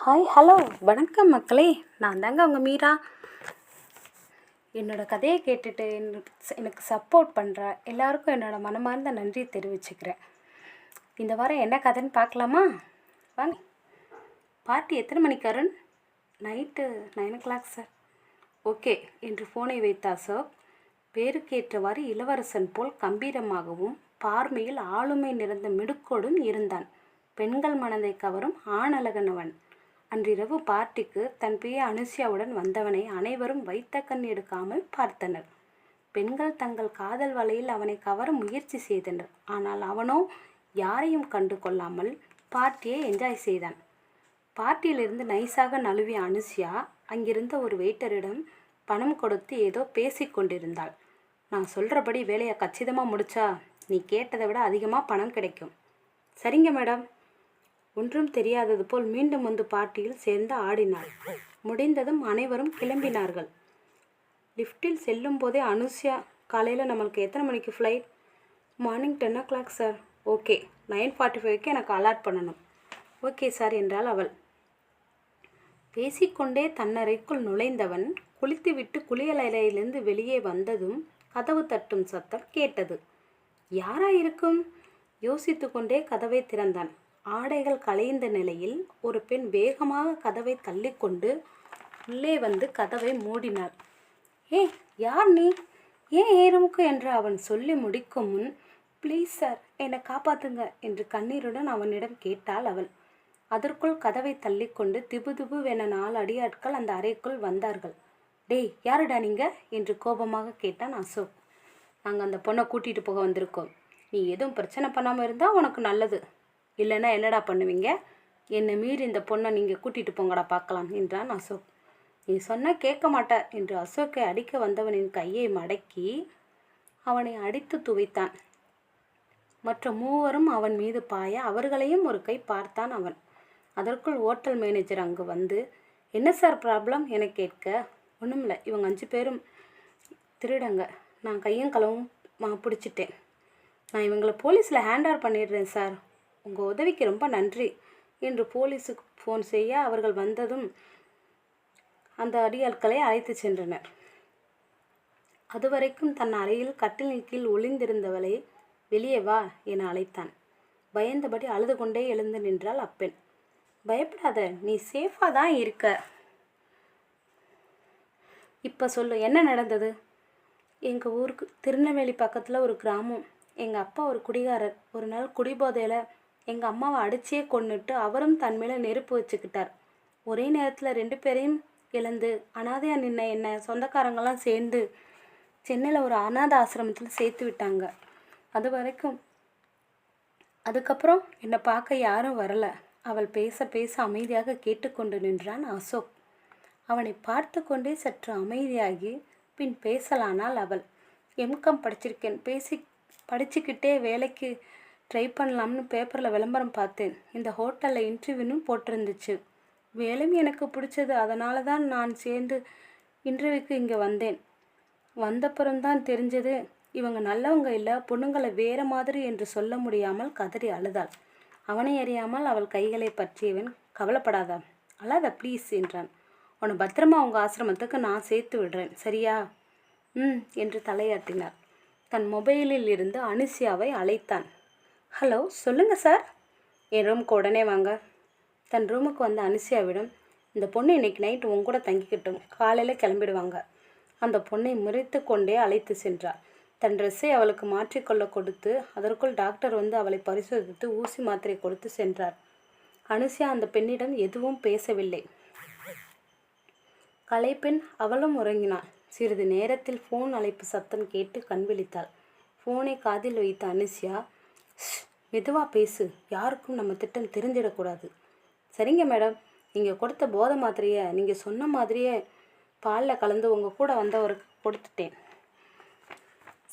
Hi hello வணக்கம் மக்களே. நான் தாங்க உங்கள் மீரா. என்னோடய கதையை கேட்டுட்டு எனக்கு சப்போர்ட் பண்ணுற எல்லாருக்கும் என்னோடய மனமார்ந்த நன்றி தெரிவிச்சுக்கிறேன். இந்த வாரம் என்ன கதைன்னு பார்க்கலாமா? வாங்க. பார்ட்டி எத்தனை மணிக்கு அருண்? Night 9 sir. ஓகே என்று ஃபோனை வைத்த அசோக் பேருக்கேற்றவாறு இளவரசன் போல் கம்பீரமாகவும் பார்வையில் ஆளுமை நிறைந்த மிடுக்கோடும் இருந்தான். பெண்கள் மனதை கவரும் ஆணழகன் அவன். அன்றிரவு பார்ட்டிக்கு தன் பிரிய அனுசியாவுடன் வந்தவனை அனைவரும் வைத்த கண் எடுக்காமல் பார்த்தனர். பெண்கள் தங்கள் காதல் வலையில் அவனை கவர முயற்சி செய்தனர். ஆனால் அவனோ யாரையும் கண்டு கொள்ளாமல் பார்ட்டியை என்ஜாய் செய்தான். பார்ட்டியிலிருந்து நைஸாக நழுவிய அனுசியா அங்கிருந்த ஒரு வெயிட்டரிடம் பணம் கொடுத்து ஏதோ பேசிக்கொண்டிருந்தாள். நான் சொல்கிறபடி வேலையை கச்சிதமாக முடிச்சா நீ கேட்டதை விட அதிகமாக பணம் கிடைக்கும். சரிங்க மேடம். ஒன்றும் தெரியாதது போல் மீண்டும் வந்து பார்ட்டியில் சேர்ந்து ஆடினாள். முடிந்ததும் அனைவரும் கிளம்பினார்கள். லிஃப்டில் செல்லும் போதே அனுஷ்யா, காலையில் நம்மளுக்கு எத்தனை மணிக்கு ஃப்ளைட்? Morning 10 sir. ஓகே, 9:45க்கு எனக்கு அலாட் பண்ணணும். ஓகே சார் என்றாள் அவள். பேசிக்கொண்டே தன்னறைக்குள் நுழைந்தவன் குளித்துவிட்டு குளியலறையிலிருந்து வெளியே வந்ததும் கதவு தட்டும் சத்தம் கேட்டது. யாராயிருக்கும்? யோசித்து கொண்டே கதவை திறந்தான். ஆடைகள் களைந்த நிலையில் ஒரு பெண் வேகமாக கதவை தள்ளிக்கொண்டு உள்ளே வந்து கதவை மூடினாள். யார் நீ? ஏன் ஏறுமுக்கு என்று அவன் சொல்லி முடிக்கும் முன், ப்ளீஸ் சார், என்னை காப்பாத்துங்க என்று கண்ணீருடன் அவனிடம் கேட்டாள் அவள். அதற்குள் கதவை தள்ளிக்கொண்டு திபுதிபுவென 4 அடியாட்கள் அந்த அறைக்குள் வந்தார்கள். டேய், யாருடா நீங்க என்று கோபமாக கேட்டான் அசோக். நாங்கள் அந்த பொண்ணை கூட்டிகிட்டு போக வந்திருக்கோம். நீ எதுவும் பிரச்சனை பண்ணாமல் இருந்தால் உனக்கு நல்லது. இல்லைன்னா என்னடா பண்ணுவீங்க? என்னை மீறி இந்த பொண்ணை நீங்கள் கூட்டிகிட்டு போங்கடா பார்க்கலாம் என்றான் அசோக். நீ சொன்னால் கேட்க மாட்ட என்று அசோக்கை அடிக்க வந்தவனின் கையை மடக்கி அவனை அடித்து துவைத்தான். மற்ற மூவரும் அவன் மீது பாய அவர்களையும் ஒரு கை பார்த்தான் அவன். அதற்குள் ஹோட்டல் மேனேஜர் அங்கு வந்து, என்ன சார் ப்ராப்ளம் என கேட்க, ஒன்றும் இல்லை, இவங்க 5 பேரும் திருடங்க. நான் கையும் களவும் பிடிச்சிட்டேன். நான் இவங்களை போலீஸில் ஹேண்ட் ஓவர் பண்ணிடுறேன் சார். உங்கள் உதவிக்கு ரொம்ப நன்றி என்று போலீஸுக்கு ஃபோன் செய்ய அவர்கள் வந்ததும் அந்த அடியாட்களை அழைத்து சென்றனர். அதுவரைக்கும் தன் அறையில் கட்டிலின் கீழ் ஒளிந்திருந்தவளை வெளியே வா என அழைத்தான். பயந்தபடி அழுது கொண்டே எழுந்து நின்றாள் அப்பெண். பயப்படாத, நீ சேஃபாக தான் இருக்க. இப்போ சொல்லு, என்ன நடந்தது? எங்கள் ஊருக்கு திருநெல்வேலி பக்கத்தில் ஒரு கிராமம். எங்கள் அப்பா ஒரு குடிகாரர். ஒரு நாள் குடிபோதையில் எங்கள் அம்மாவை அடிச்சே கொன்னுட்டு அவரும் தன் மேலே நெருப்பு வச்சுக்கிட்டார். ஒரே நேரத்தில் 2 பேரையும் இழந்து அனாதையாக நின்ன என்னை சொந்தக்காரங்கெல்லாம் சேர்ந்து சென்னையில் ஒரு அனாதை ஆசிரமத்தில் சேர்த்து விட்டாங்க. அதுக்கப்புறம் என்னை பார்க்க யாரும் வரலை. அவள் பேச பேச அமைதியாக கேட்டுக்கொண்டு நின்றான் அசோக். அவனை பார்த்து கொண்டே சற்று அமைதியாகி பின் பேசலானால் அவள். எம்காம் படிச்சிருக்கேன். படிச்சுக்கிட்டே வேலைக்கு ட்ரை பண்ணலாம்னு பேப்பரில் விளம்பரம் பார்த்தேன். இந்த ஹோட்டலில் இன்டர்வியூன்னு போட்டிருந்துச்சு. வேலையும் எனக்கு பிடிச்சது. அதனால தான் நான் சேர்ந்து இன்டர்வியூக்கு இங்கே வந்தேன். வந்தப்புறம்தான் தெரிஞ்சது இவங்க நல்லவங்க இல்லை, பொண்ணுங்களை வேறு மாதிரி என்று சொல்ல முடியாமல் கதறி அழுதாள். அவனை அறியாமல் அவள் கைகளை பற்றியவன், கவலைப்படாத, அழாத ப்ளீஸ் என்றான். உன்னை பத்திரமா உங்கள் ஆசிரமத்துக்கு நான் சேர்த்து விடுறேன், சரியா? என்று தலையாட்டினார். தன் மொபைலில் இருந்து அனுசியாவை அழைத்தான். ஹலோ, சொல்லுங்கள் சார். என் ரூமுக்கு உடனே வாங்க. தன் ரூமுக்கு வந்த அனுசியாவிடம், இந்த பொண்ணு இன்னைக்கு நைட்டு உன் கூட தங்கிக்கிட்டும், காலையில் கிளம்பிடுவாங்க. அந்த பொண்ணை முறைத்து கொண்டே அழைத்து சென்றார். தன் ட்ரெஸ்ஸை அவளுக்கு மாற்றிக்கொள்ள கொடுத்து அதற்குள் டாக்டர் வந்து அவளை பரிசோதித்து ஊசி மாத்திரை கொடுத்து சென்றார். அனுசியா அந்த பெண்ணிடம் எதுவும் பேசவில்லை. கலைப்பெண் அவளும் உறங்கினாள். சிறிது நேரத்தில் ஃபோன் அழைப்பு சத்தம் கேட்டு கண் விழித்தாள். ஃபோனை காதில் வைத்த அனுசியா, மெதுவாக பேசு, யாருக்கும் நம்ம திட்டம் தெரிஞ்சிடக்கூடாது. சரிங்க மேடம், நீங்கள் கொடுத்த போதை மாத்திரையை நீங்கள் சொன்ன மாதிரியே பாலில் கலந்து உங்கள் கூட வந்தவருக்கு கொடுத்துட்டேன்.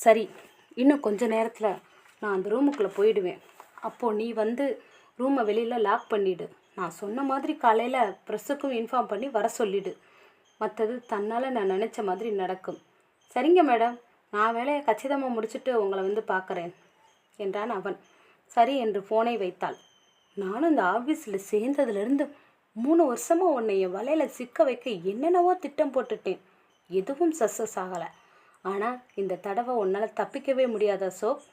சரி, இன்னும் கொஞ்ச நேரத்தில் நான் அந்த ரூமுக்குள்ளே போயிடுவேன். அப்போது நீ வந்து ரூமை வெளியில் லாக் பண்ணிவிடு. நான் சொன்ன மாதிரி காலையில் ப்ரெஸ்ஸுக்கும் இன்ஃபார்ம் பண்ணி வர சொல்லிவிடு. மற்றது தன்னால் நான் நினச்ச மாதிரி நடக்கும். சரிங்க மேடம், நான் வேலையை கச்சிதமாக முடிச்சுட்டு உங்களை வந்து பார்க்குறேன் என்றான் அவன். சரி என்று ஃபோனை வைத்தாள். நானும் இந்த ஆஃபீஸில் சேர்ந்ததுலேருந்து 3 வருஷமா உன்னை என் வலையில் சிக்க வைக்க என்னென்னவோ திட்டம் போட்டுட்டேன். எதுவும் சக்ஸஸ் ஆகலை. ஆனால் இந்த தடவை உன்னால் தப்பிக்கவே முடியாத அசோக்.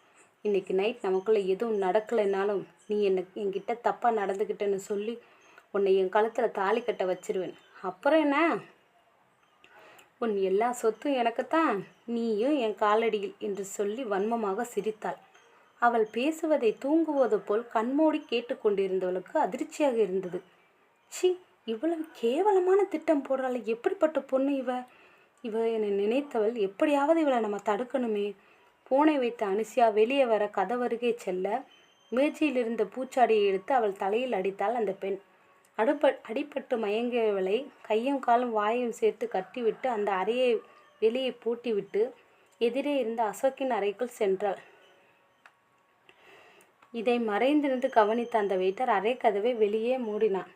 இன்றைக்கி நைட் நமக்குள்ளே எதுவும் நடக்கலைன்னாலும் நீ என்கிட்ட தப்பாக நடந்துக்கிட்டேன்னு சொல்லி உன்னை என் கழுத்தில் தாலி கட்ட வச்சிருவேன். அப்புறம் என்ன? உன் எல்லா சொத்தும் எனக்குத்தான், நீயும் என் காலடியில் என்று சொல்லி வன்மமாக சிரித்தாள். அவள் பேசுவதை தூங்குவது போல் கண்மூடி கேட்டுக்கொண்டிருந்தவளுக்கு அதிர்ச்சியாக இருந்தது. சி, இவ்வளவு கேவலமான திட்டம் போடுறாள். எப்படிப்பட்ட பொண்ணு இவ என நினைத்தவள், எப்படியாவது இவளை நம்ம தடுக்கணுமே. போனை வைத்த அனுசியா வெளியே வர கதவருகே செல்ல மேஜையில் இருந்த பூச்சாடியை எடுத்து அவள் தலையில் அடித்தாள் அந்த பெண். அடிபட்டு மயங்கியவளை கையும் காலும் வாயையும் சேர்த்து கட்டிவிட்டு அந்த அறையை வெளியே பூட்டிவிட்டு எதிரே இருந்த அசோக்கின் அறைக்குள் சென்றாள். இதை மறைந்திருந்து கவனித்த அந்த வெயிட்டர் அறை கதவை வெளியே மூடினான்.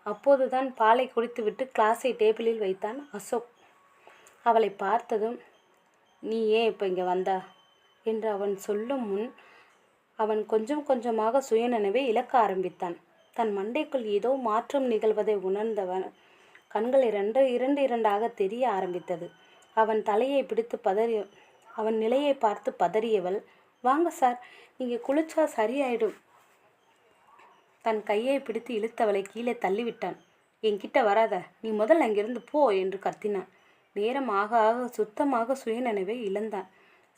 அப்போதுதான் பாலை குடித்துவிட்டு கிளாஸை டேபிளில் வைத்தான் அசோக். அவளை பார்த்ததும், நீ ஏன் இப்போ இங்கே வந்தா என்று அவன் சொல்லும் முன் அவன் கொஞ்சம் கொஞ்சமாக சுயநினைவை இழக்க ஆரம்பித்தான். தன் மண்டைக்குள் ஏதோ மாற்றம் நிகழ்வதை உணர்ந்தவன் கண்கள் இரண்டாக தெரிய ஆரம்பித்தது. அவன் தலையை பிடித்து அவன் நிலையை பார்த்து பதறியவள், வாங்க சார், நீங்கள் குளிச்சா சரியாயிடும். தன் கையை பிடித்து இழுத்தவளை கீழே தள்ளிவிட்டான். என்கிட்ட வராத, நீ முதல்ல அங்கிருந்து போ என்று கத்தினான். நேரம் ஆக ஆக சுத்தமாக சுயநினைவை இழந்தான்.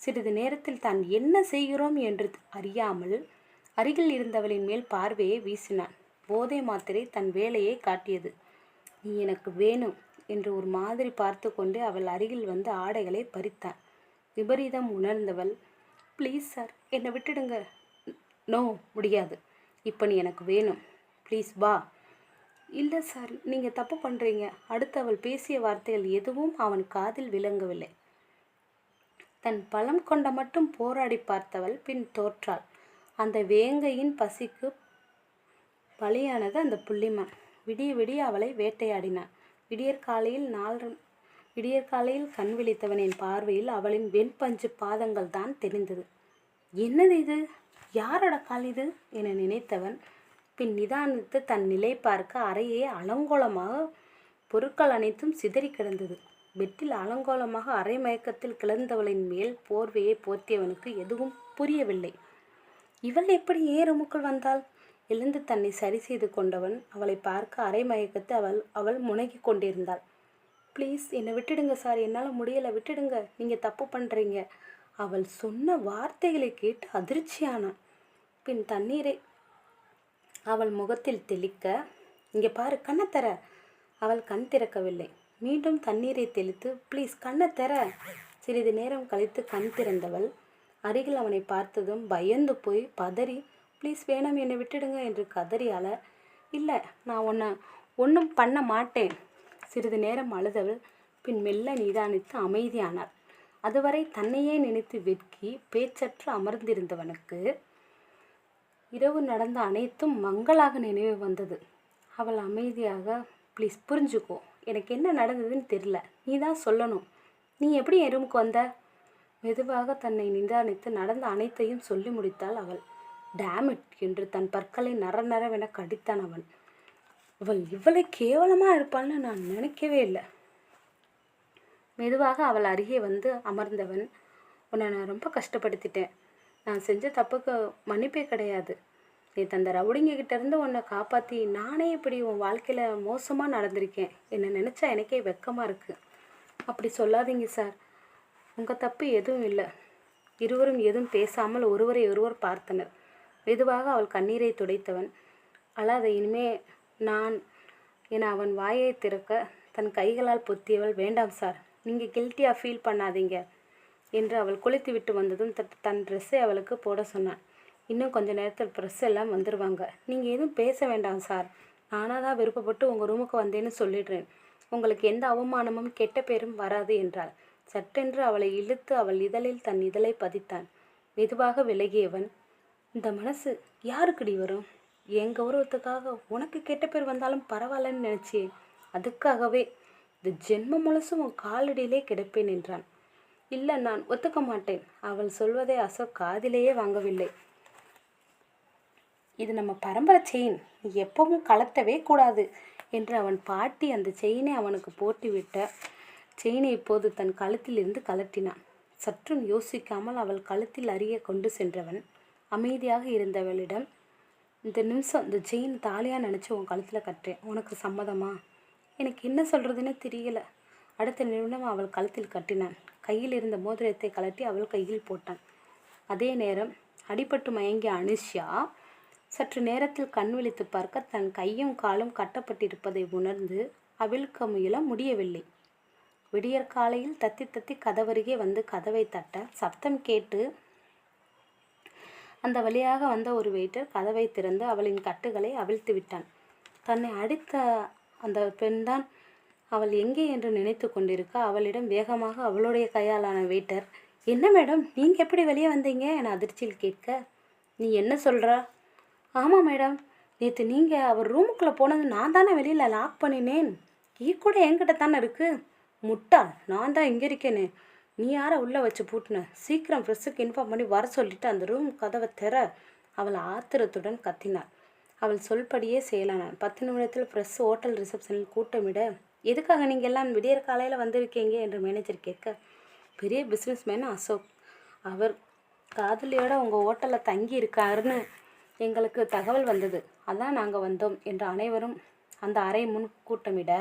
சிறிது நேரத்தில் தான் என்ன செய்கிறோம் என்று அறியாமல் அருகில் இருந்தவளின் மேல் பார்வையை வீசினான். போதை மாத்திரை தன் வேலையை காட்டியது. நீ எனக்கு வேணும் என்று ஒரு மாதிரி பார்த்து கொண்டு அவள் அருகில் வந்து ஆடைகளை பறித்தான். விபரீதம் உணர்ந்தவள், ப்ளீஸ் சார், என்னை விட்டுடுங்க. நோ, முடியாது. இப்போ நீ எனக்கு வேணும், ப்ளீஸ் வா. இல்லை சார், நீங்கள் தப்பு பண்ணுறீங்க. அடுத்து அவள் பேசிய வார்த்தைகள் எதுவும் அவன் காதில் விளங்கவில்லை. தன் பலம் கொண்ட மட்டும் போராடி பார்த்தவள் பின் தோற்றாள். அந்த வேங்கையின் பசிக்கு பலியானது அந்த புள்ளிமான். விடிய விடிய அவளை வேட்டையாடினான். விடியற்காலையில் கண் விழித்தவனின் பார்வையில் அவளின் வெண்பஞ்சு பாதங்கள் தான் தெரிந்தது. என்னது இது? யாரோட கால் இது என நினைத்தவன் பின் நிதானித்து தன் நிலை பார்க்க அறையே அலங்கோலமாக பொருட்கள் அனைத்தும் சிதறி கிடந்தது. பெட்டில் அலங்கோலமாக அரை மயக்கத்தில் கிளர்ந்தவளின் மேல் போர்வையை போர்த்தியவனுக்கு எதுவும் புரியவில்லை. இவள் எப்படி ஏறுமுக்குள் வந்தாள்? எழுந்து தன்னை சரி செய்து கொண்டவன் அவளை பார்க்க அரை மயக்கத்தை அவள் முனகி கொண்டிருந்தாள். ப்ளீஸ் என்னை விட்டுடுங்க சார், என்னால் முடியலை, விட்டுடுங்க, நீங்கள் தப்பு பண்ணுறீங்க. அவள் சொன்ன வார்த்தைகளை கேட்டு அதிர்ச்சியானான். பின் தண்ணீரை அவள் முகத்தில் தெளிக்க, இங்கே பாரு, கண்ணை தர. அவள் கண் திறக்கவில்லை. மீண்டும் தண்ணீரை தெளித்து, ப்ளீஸ் கண்ணை தர. சிறிது நேரம் கழித்து கண் திறந்தவள் அருகில் அவனை பார்த்ததும் பயந்து போய் பதறி, ப்ளீஸ் வேணாம், என்னை விட்டுடுங்க என்று கதறியால, இல்லை, நான் ஒன்றும் பண்ண மாட்டேன். சிறிது நேரம் அழுதவள் பின் மெல்ல நிதானித்து அமைதியானாள். அதுவரை தன்னையே நினைத்து வெட்கி பேச்சற்று அமர்ந்திருந்தவனுக்கு இரவு நடந்த அனைத்தும் மங்களாக நினைவு வந்தது. அவள் அமைதியாக, ப்ளீஸ் புரிஞ்சுக்கோ, எனக்கு என்ன நடந்ததுன்னு தெரியல, நீ தான் சொல்லணும். நீ எப்படி என் ரூமுக்கு வந்த? மெதுவாக தன்னை நிதானித்து நடந்த அனைத்தையும் சொல்லி முடித்தாள் அவள். டேமிட் என்று தன் பற்களை நரநரவென கடித்தான் அவன். அவள் இவ்வளவு கேவலமாக இருப்பாள்னு நான் நினைக்கவே இல்லை. மெதுவாக அவள் அருகே வந்து அமர்ந்தவன், உன்னை நான் ரொம்ப கஷ்டப்படுத்திட்டேன். நான் செஞ்ச தப்புக்கு மன்னிப்பே கிடையாது. நீ தந்த ரவுடிங்ககிட்ட இருந்து உன்னை காப்பாற்றி நானே இப்படி உன் வாழ்க்கையில் மோசமாக நடந்திருக்கேன். என்னை நினச்சா எனக்கே வெக்கமாக இருக்குது. அப்படி சொல்லாதீங்க சார், உங்கள் தப்பு எதுவும் இல்லை. இருவரும் எதுவும் பேசாமல் ஒருவரை ஒருவர் பார்த்தனர். மெதுவாக அவள் கண்ணீரை துடைத்தவன், அழாத, இனிமே நான் என அவன் வாயை திறக்க தன் கைகளால் பொத்தியவள், வேண்டாம் சார், நீங்கள் கில்ட்டியாக ஃபீல் பண்ணாதீங்க என்று அவள் குளித்து விட்டு வந்ததும் தன் ட்ரெஸ்ஸை அவளுக்கு போட சொன்னான். இன்னும் கொஞ்சம் நேரத்தில் ப்ரெஸ் எல்லாம் வந்துடுவாங்க, நீங்கள் எதுவும் பேச வேண்டாம் சார், நானாக தான் விருப்பப்பட்டு உங்கள் ரூமுக்கு வந்தேன்னு சொல்லிடுறேன். உங்களுக்கு எந்த அவமானமும் கெட்ட பேரும் வராது என்றாள். சட்டென்று அவளை இழுத்து அவள் இதழில் தன் இதழை பதித்தான். மெதுவாக விலகியவன், இந்த மனசு யாருக்குடி வரும்? என் கௌரவத்துக்காக உனக்கு கெட்ட பேர் வந்தாலும் பரவாயில்லன்னு நினச்சியே, அதுக்காகவே இந்த ஜென்மம் முழுசும் உன் காலடியிலே கிடப்பேன் என்றான். இல்லை, நான் ஒத்துக்க மாட்டேன். அவள் சொல்வதை அசோக் காதிலேயே வாங்கவில்லை. இது நம்ம பரம்பரை செயின், எப்பவும் கலட்டவே கூடாது. என்று அவன் பாட்டி அந்த செயினை அவனுக்கு போட்டுவிட்ட செயினை இப்போது தன் கழுத்திலிருந்து கழட்டினான். சற்றும் யோசிக்காமல் அவள் கழுத்தில் அருகே கொண்டு சென்றவன் அமைதியாக இருந்தவளிடம், இந்த நிமிஷம் இந்த செயின் தாலியாக நினச்சி உன் கழுத்தில் கட்டுறேன், உனக்கு சம்மதமா? எனக்கு என்ன சொல்கிறதுன்னு தெரியல. அடுத்த நிமிடம் அவள் கழுத்தில் கட்டினான். கையில் இருந்த மோதிரத்தை கழட்டி அவள் கையில் போட்டான். அதே நேரம் அடிபட்டு மயங்கிய அனுஷ்யா சற்று நேரத்தில் கண் விழித்து பார்க்க தன் கையும் காலும் கட்டப்பட்டிருப்பதை உணர்ந்து அவிழ்க்க முயல முடியவில்லை. விடியற்காலையில் தத்தி தத்தி கதவருகே வந்து கதவை தட்ட சப்தம் கேட்டு அந்த வழியாக வந்த ஒரு வெயிட்டர் கதவை திறந்து அவளின் கட்டுகளை அவிழ்த்து விட்டான். தன்னை அடித்த அந்த பெண்தான் அவள் எங்கே என்று நினைத்து கொண்டிருக்க அவளிடம் வேகமாக அவளுடைய கையாலான வெயிட்டர், என்ன மேடம், நீங்கள் எப்படி வெளியே வந்தீங்க என அதிர்ச்சியில் கேட்க, நீ என்ன சொல்கிற? ஆமாம் மேடம், நேற்று நீங்கள் அவர் ரூமுக்குள்ளே போனது நான் தானே வெளியில் லாக் பண்ணினேன். கீ கூட என்கிட்ட தானே இருக்குது. முட்டாள், நான் தான் இங்கே இருக்கேனே, நீ யாரை உள்ளே வச்சு பூட்டின? சீக்கிரம் ஃப்ரெஷ்ஷுக்கு இன்ஃபார்ம் பண்ணி வர சொல்லிட்டு அந்த ரூம் கதவை திற. அவள் ஆத்திரத்துடன் கத்தினாள். அவள் சொல்படியே செய்யலானான். 10 நிமிடத்தில் ஃப்ரெஷ் ஹோட்டல் ரிசப்ஷனில் கூட்டமிட, எதுக்காக நீங்கள் எல்லாம் விடியற் காலையில் வந்திருக்கீங்க என்று மேனேஜர் கேட்க, பெரிய பிஸ்னஸ் மேன் அசோக், அவர் காதலியோட உங்கள் ஹோட்டலில் தங்கி இருக்காருன்னு எங்களுக்கு தகவல் வந்தது, அதான் நாங்கள் வந்தோம் என்று அனைவரும் அந்த அறை முன் கூட்டமிட,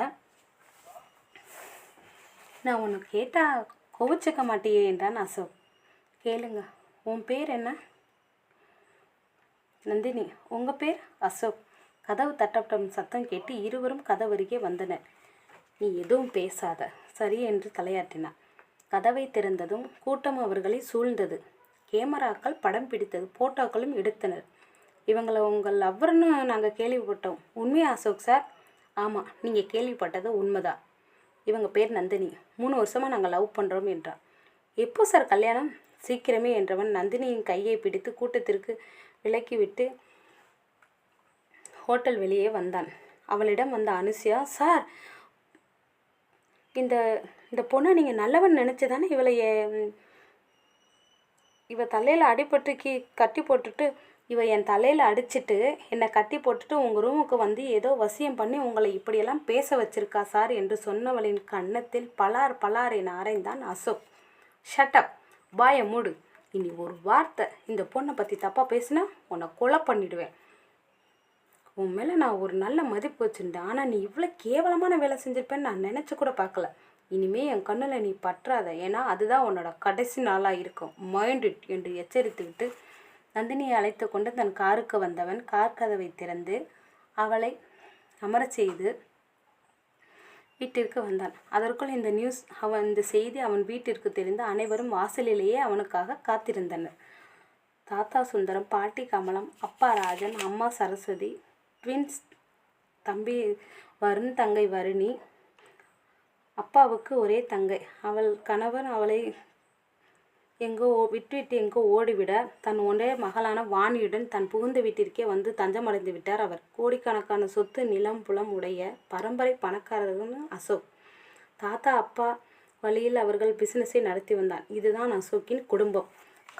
நான் உனக்கு கேட்டால் கோவிச்சிக்க மாட்டியே என்றான் அசோக். கேளுங்க, உன் பேர் என்ன? நந்தினி. உங்கள் பேர்? அசோக். கதவு தட்டப்படும் சத்தம் கேட்டு இருவரும் கதவருகே வந்தனர். நீ எதுவும் பேசாத, சரி என்று தலையாட்டினார். கதவை திறந்ததும் கூட்டம் அவர்களை சூழ்ந்தது. கேமராக்கள் படம் பிடித்தது, போட்டோக்களும் எடுத்தனர். இவங்களை உங்கள் லவ்வர்னு நாங்கள் கேள்விப்பட்டோம், உண்மையா அசோக் சார்? ஆமாம், நீங்கள் கேள்விப்பட்டது உண்மைதான். இவங்க பேர் நந்தினி, 3 வருஷமாக நாங்கள் லவ் பண்ணுறோம் என்றான். எப்போ சார் கல்யாணம்? சீக்கிரமே என்றவன் நந்தினியின் கையை பிடித்து கூட்டத்திற்கு விலக்கிவிட்டு ஹோட்டல் வெளியே வந்தான். அவளிடம் வந்த அனுஷ்யா, சார், இந்த இந்த பொண்ணை நீங்கள் நல்லவன் நினச்சி தானே இவ தலையில் அடிபட்டு கட்டி போட்டுட்டு என் தலையில் அடிச்சிட்டு என்னை கட்டி போட்டுட்டு உங்கள் ரூமுக்கு வந்து ஏதோ வசியம் பண்ணி உங்களை இப்படியெல்லாம் பேச வச்சிருக்கா சார் என்று சொன்னவளின் கன்னத்தில் பலார் பலார் என அறைந்தான் அசோக். ஷட்டப், பாய மூடு. இனி ஒரு வார்த்தை இந்த பொண்ணை பற்றி தப்பாக பேசினா உன்னை கொலை பண்ணிடுவேன். உன் மேலே நான் ஒரு நல்ல மதிப்பு வச்சுருந்தேன், ஆனால் நீ இவ்வளோ கேவலமான வேலை செஞ்சிருப்பேன்னு நான் நினச்சி கூட பார்க்கல. இனிமே என் கண்ணில் நீ பற்றாத, ஏன்னா அதுதான் உன்னோட கடைசி நாளாக இருக்கும், மைண்ட் இட் என்று எச்சரித்து விட்டு நந்தினியை அழைத்து கொண்டு தன் காருக்கு வந்தவன் கார் கதவை திறந்து அவளை அமரச் செய்து வீட்டிற்கு வந்தான். அதற்குள் இந்த செய்தி அவன் வீட்டிற்கு தெரிந்து அனைவரும் வாசலிலேயே அவனுக்காக காத்திருந்தனர். தாத்தா சுந்தரம், பாட்டி கமலம், அப்பா ராஜன், அம்மா சரஸ்வதி, ட்வின்ஸ் தம்பி வருண், தங்கை வருணி. அப்பாவுக்கு ஒரே தங்கை. அவள் கணவன் அவளை விட்டு எங்கோ ஓடிவிட தன் ஒரே மகளான வாணியுடன் தன் புகுந்த வீட்டிற்கே வந்து தஞ்சமடைந்து விட்டார் அவர். கோடிக்கணக்கான சொத்து, நிலம், புலம் உடைய பரம்பரை பணக்காரர்கள் அசோக். தாத்தா அப்பா வழியில் அவர்கள் பிசினஸை நடத்தி வந்தான். இதுதான் அசோக்கின் குடும்பம்.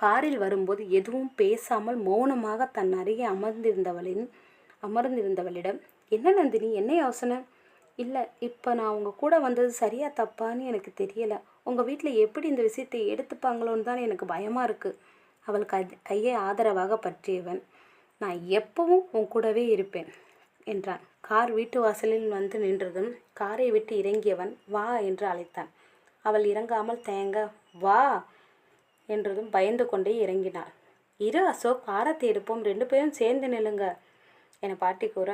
காரில் வரும்போது எதுவும் பேசாமல் மௌனமாக தன் அருகே அமர்ந்திருந்தவளிடம், என்ன நந்தினி, என்ன யோசனை? இல்லை, இப்போ நான் உங்கள் கூட வந்தது சரியா தப்பான்னு எனக்கு தெரியலை. உங்கள் வீட்டில் எப்படி இந்த விஷயத்தை எடுத்துப்பாங்களோன்னு தான் எனக்கு பயமாக இருக்குது. அவள் கையை ஆதரவாக பற்றியவன், நான் எப்பவும் உன் கூடவே இருப்பேன் என்றான். கார் வீட்டு வாசலில் வந்து நின்றதும் காரை விட்டு இறங்கியவன் வா என்று அழைத்தான். அவள் இறங்காமல் தயங்க வா என்றதும் பயந்து கொண்டே இறங்கினாள். இரு அசோக், காரத்தை எடுப்போம், 2 பேரும் சேர்ந்து நில்லுங்க என பாட்டி கூற,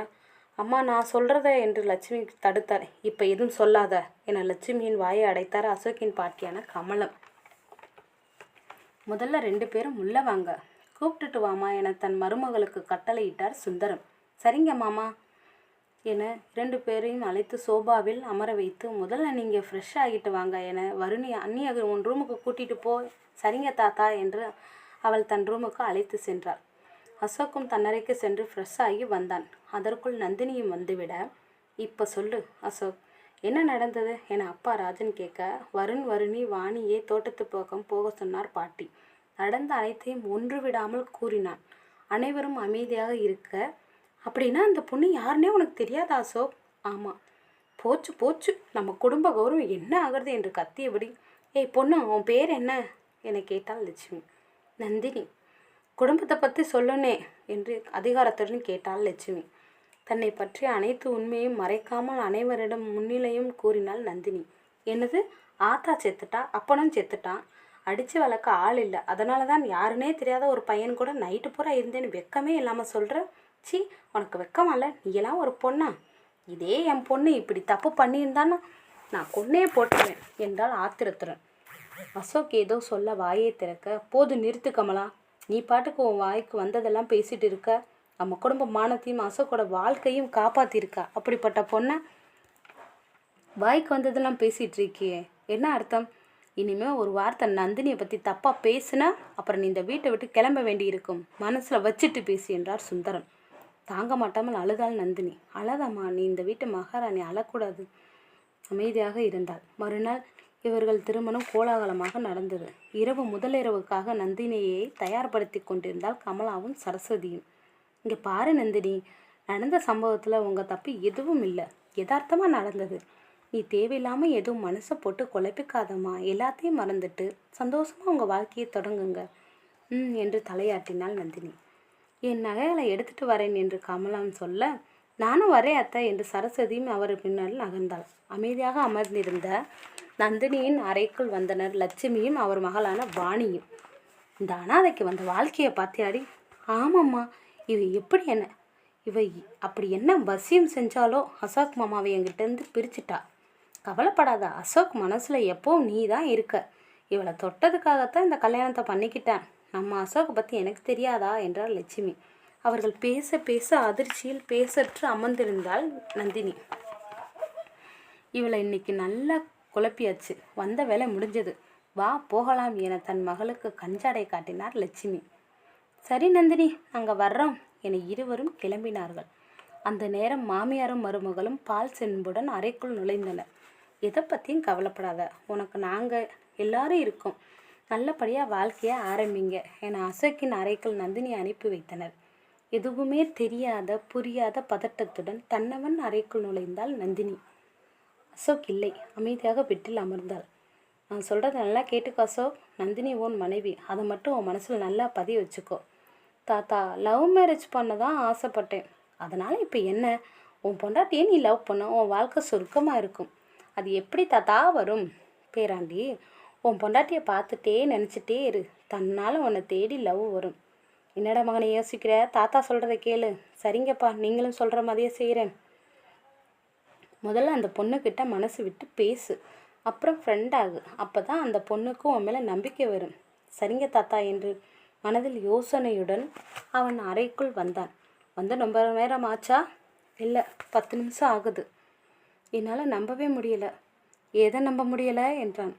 அம்மா நான் சொல்கிறத என்று லட்சுமி தடுத்தார். இப்போ எதுவும் சொல்லாத என லட்சுமியின் வாயை அடைத்தார் அசோக்கின் பாட்டியான கமலம். முதல்ல 2 பேரும் உள்ள வாங்க, கூப்பிட்டுட்டு வாமா என தன் மருமகளுக்கு கட்டளையிட்டார் சுந்தரம். சரிங்க மாமா என 2 பேரையும் அழைத்து சோபாவில் அமர வைத்து, முதல்ல நீங்கள் ஃப்ரெஷ் ஆகிட்டு வாங்க என வருணி அண்ணியை உன் ரூமுக்கு கூட்டிகிட்டு போ. சரிங்க தாத்தா என்று அவள் தன் ரூமுக்கு அழைத்து சென்றாள். அசோக்கும் தன்னறைக்கு சென்று ஃப்ரெஷ் ஆகி வந்தான். அதற்குள் நந்தினியும் வந்துவிட, இப்போ சொல்லு அசோக், என்ன நடந்தது என அப்பா ராஜன் கேட்க, வருணி வாணியை தோட்டத்து பக்கம் போக சொன்னார் பாட்டி. நடந்த அனைத்தையும் ஒன்று விடாமல் கூறினான். அனைவரும் அமைதியாக இருக்க, அப்படின்னா அந்த பொண்ணு யாருன்னே உனக்கு தெரியாதா அசோக்? ஆமாம், போச்சு போச்சு, நம்ம குடும்ப கௌரவம் என்ன ஆகிறது என்று கத்தியபடி, ஏய் பொண்ணு, உன் பேர் என்ன என கேட்டாள் லட்சுமி. நந்தினி. குடும்பத்தை பற்றி சொல்லுனே என்று அதிகாரத்துடன் கேட்டாள் லட்சுமி. தன்னை பற்றிய அனைத்து உண்மையும் மறைக்காமல் அனைவரிடம் முன்னிலையும் கூறினாள் நந்தினி. என்னது, ஆத்தா செத்துட்டா, அப்பனும் செத்துட்டான், அடித்து வளர்க்க ஆள் இல்லை, அதனால தான் யாருன்னே தெரியாத ஒரு பையன் கூட நைட்டு பூரா இருந்தேன்னு வெக்கமே இல்லாமல் சொல்கிற. சி, உனக்கு வெக்கமால? நீ எல்லாம் ஒரு பொண்ணா? இதே என் பொண்ணு இப்படி தப்பு பண்ணியிருந்தான்னா நான் கொன்னே போட்டுருவேன் என்றால் ஆத்திரத்துடன். அசோக் ஏதோ சொல்ல வாயை திறக்க, போது நிறுத்து கமலா, நீ பாட்டுக்கு உன் வாய்க்கு வந்ததெல்லாம் பேசிட்டு இருக்க. நம்ம குடும்ப மானத்தையும் அசோக்கோட வாழ்க்கையும் காப்பாற்றிருக்கா. அப்படிப்பட்ட பொண்ணை வாய்க்கு வந்ததெல்லாம் பேசிகிட்டு இருக்கியே, என்ன அர்த்தம்? இனிமேல் ஒரு வார்த்தை நந்தினியை பற்றி தப்பாக பேசுனா அப்புறம் நீ இந்த வீட்டை விட்டு கிளம்ப வேண்டி இருக்கும். மனசில் வச்சுட்டு பேசி என்றார் சுந்தரம். தாங்க மாட்டாமல் அழுதாள் நந்தினி. அழாதம்மா, நீ இந்த வீட்டு மகாராணி, அழக்கூடாது. அமைதியாக இருந்தாள். மறுநாள் இவர்கள் திருமணம் கோலாகலமாக நடந்தது. இரவு முதலிரவுக்காக நந்தினியை தயார்படுத்தி கொண்டிருந்தால் கமலாவும் சரஸ்வதியும். இங்கே பாரு நந்தினி, நடந்த சம்பவத்தில் உங்கள் தப்பு எதுவும் இல்லை, யதார்த்தமாக நடந்தது. நீ தேவையில்லாமல் எதுவும் மனசை போட்டு குழப்பிக்காதம்மா, எல்லாத்தையும் மறந்துட்டு சந்தோஷமாக உங்கள் வாழ்க்கையை தொடங்குங்க என்று தலையாட்டினாள் நந்தினி. என் நகைகளை எடுத்துட்டு வரேன் என்று கமலாம் சொல்ல, நானும் வரேன் அத்தை என்று சரஸ்வதியும் அவர் பின்னால் நகர்ந்தாள். அமைதியாக அமர்ந்திருந்த நந்தினியின் அறைக்குள் வந்தனர் லட்சுமியும் அவர் மகளான வாணியும். இந்த அனாதைக்கு வந்த வாழ்க்கையை பார்த்தியாடி? ஆமாம்மா, இவ அப்படி என்ன வசியம் செஞ்சாலோ அசோக் மாமாவை என்கிட்டேருந்து பிரிச்சுட்டா. கவலைப்படாத, அசோக் மனசில் எப்போவும் நீ தான் இருக்க. இவளை தொட்டதுக்காகத்தான் இந்த கல்யாணத்தை பண்ணிக்கிட்டேன். நம்ம அசோக்கை பற்றி எனக்கு தெரியாதா என்றார் லட்சுமி. அவர்கள் பேச பேச அதிர்ச்சியில் பேசற்று அமர்ந்திருந்தாள் நந்தினி. இவளை இன்னைக்கு நல்லா குழப்பியாச்சு, வந்த வேலை முடிஞ்சது, வா போகலாம் என தன் மகளுக்கு கஞ்சாடை காட்டினார் லட்சுமி. சரி நந்தினி, நாங்கள் வர்றோம் என இருவரும் கிளம்பினார்கள். அந்த நேரம் மாமியாரும் மருமகளும் பால் சென்புடன் அறைக்குள் நுழைந்தனர். எதை பற்றியும் கவலைப்படாத, உனக்கு நாங்கள் எல்லாரும் இருக்கோம், நல்லபடியாக வாழ்க்கையை ஆரம்பிங்க என அசோக்கின் அறைக்குள் நந்தினி அனுப்பி வைத்தனர். எதுவுமே தெரியாத புரியாத பதட்டத்துடன் தன்னவன் அறைக்குள் நுழைந்தாள் நந்தினி. அசோக் இல்லை, அமைதியாக பெட்டில் அமர்ந்தாள். நான் சொல்கிறத நல்லா கேட்டுக்கோ அசோக், நந்தினி உன் மனைவி, அதை மட்டும் உன் மனசில் நல்லா பதிய வச்சுக்கோ. தாத்தா, லவ் மேரேஜ் பண்ண தான் ஆசைப்பட்டேன், அதனால் இப்போ என்ன? உன் பொண்டாட்டியே நீ லவ் பண்ண உன் வாழ்க்கை சுருக்கமாக இருக்கும். அது எப்படி தாத்தா வரும்? பேராண்டி, உன் பொண்டாட்டியை பார்த்துட்டே நினச்சிட்டே இரு, தன்னால் உன்னை தேடி லவ் வரும். என்னடா மகனை யோசிக்கிற? தாத்தா சொல்கிறத கேளு. சரிங்கப்பா, நீங்களும் சொல்கிற மாதிரியே செய்கிறேன். முதல்ல அந்த பொண்ணுக்கிட்ட மனசு விட்டு பேசு, அப்புறம் ஃப்ரெண்ட் ஆகு, அப்போ தான் அந்த பொண்ணுக்கும் உன் மேலே நம்பிக்கை வரும். சரிங்க தாத்தா என்று மனதில் யோசனையுடன் அவன் அறைக்குள் வந்தான். வந்து ரொம்ப நேரம் ஆச்சா? இல்லை, 10 நிமிஷம் ஆகுது. என்னால் நம்பவே முடியலை. எதை நம்ப முடியலை என்றான்.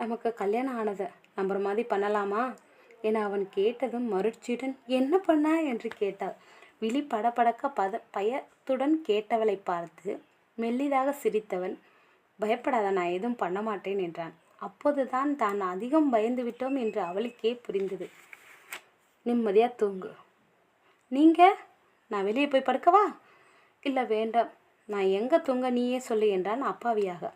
நமக்கு கல்யாணம் ஆனதை நம்புற மாதிரி பண்ணலாமா என அவன் கேட்டதும் மறுச்சியுடன் என்ன பண்ண என்று கேட்டாள். விழி படபடக்க பயத்துடன் கேட்டவளை பார்த்து மெல்லிதாக சிரித்தவன், பயப்படாத, நான் எதுவும் பண்ண மாட்டேன் என்றான். அப்போதுதான் தான் அதிகம் பயந்து விட்டோம் என்று அவளுக்கே புரிந்தது. நிம்மதியாக தூங்கு. நீங்கள்? நான் வெளியே போய் படுக்கவா? இல்லை வேண்டாம், நான் எங்கே தூங்க நீயே சொல்லு என்றான் அப்பாவியாக.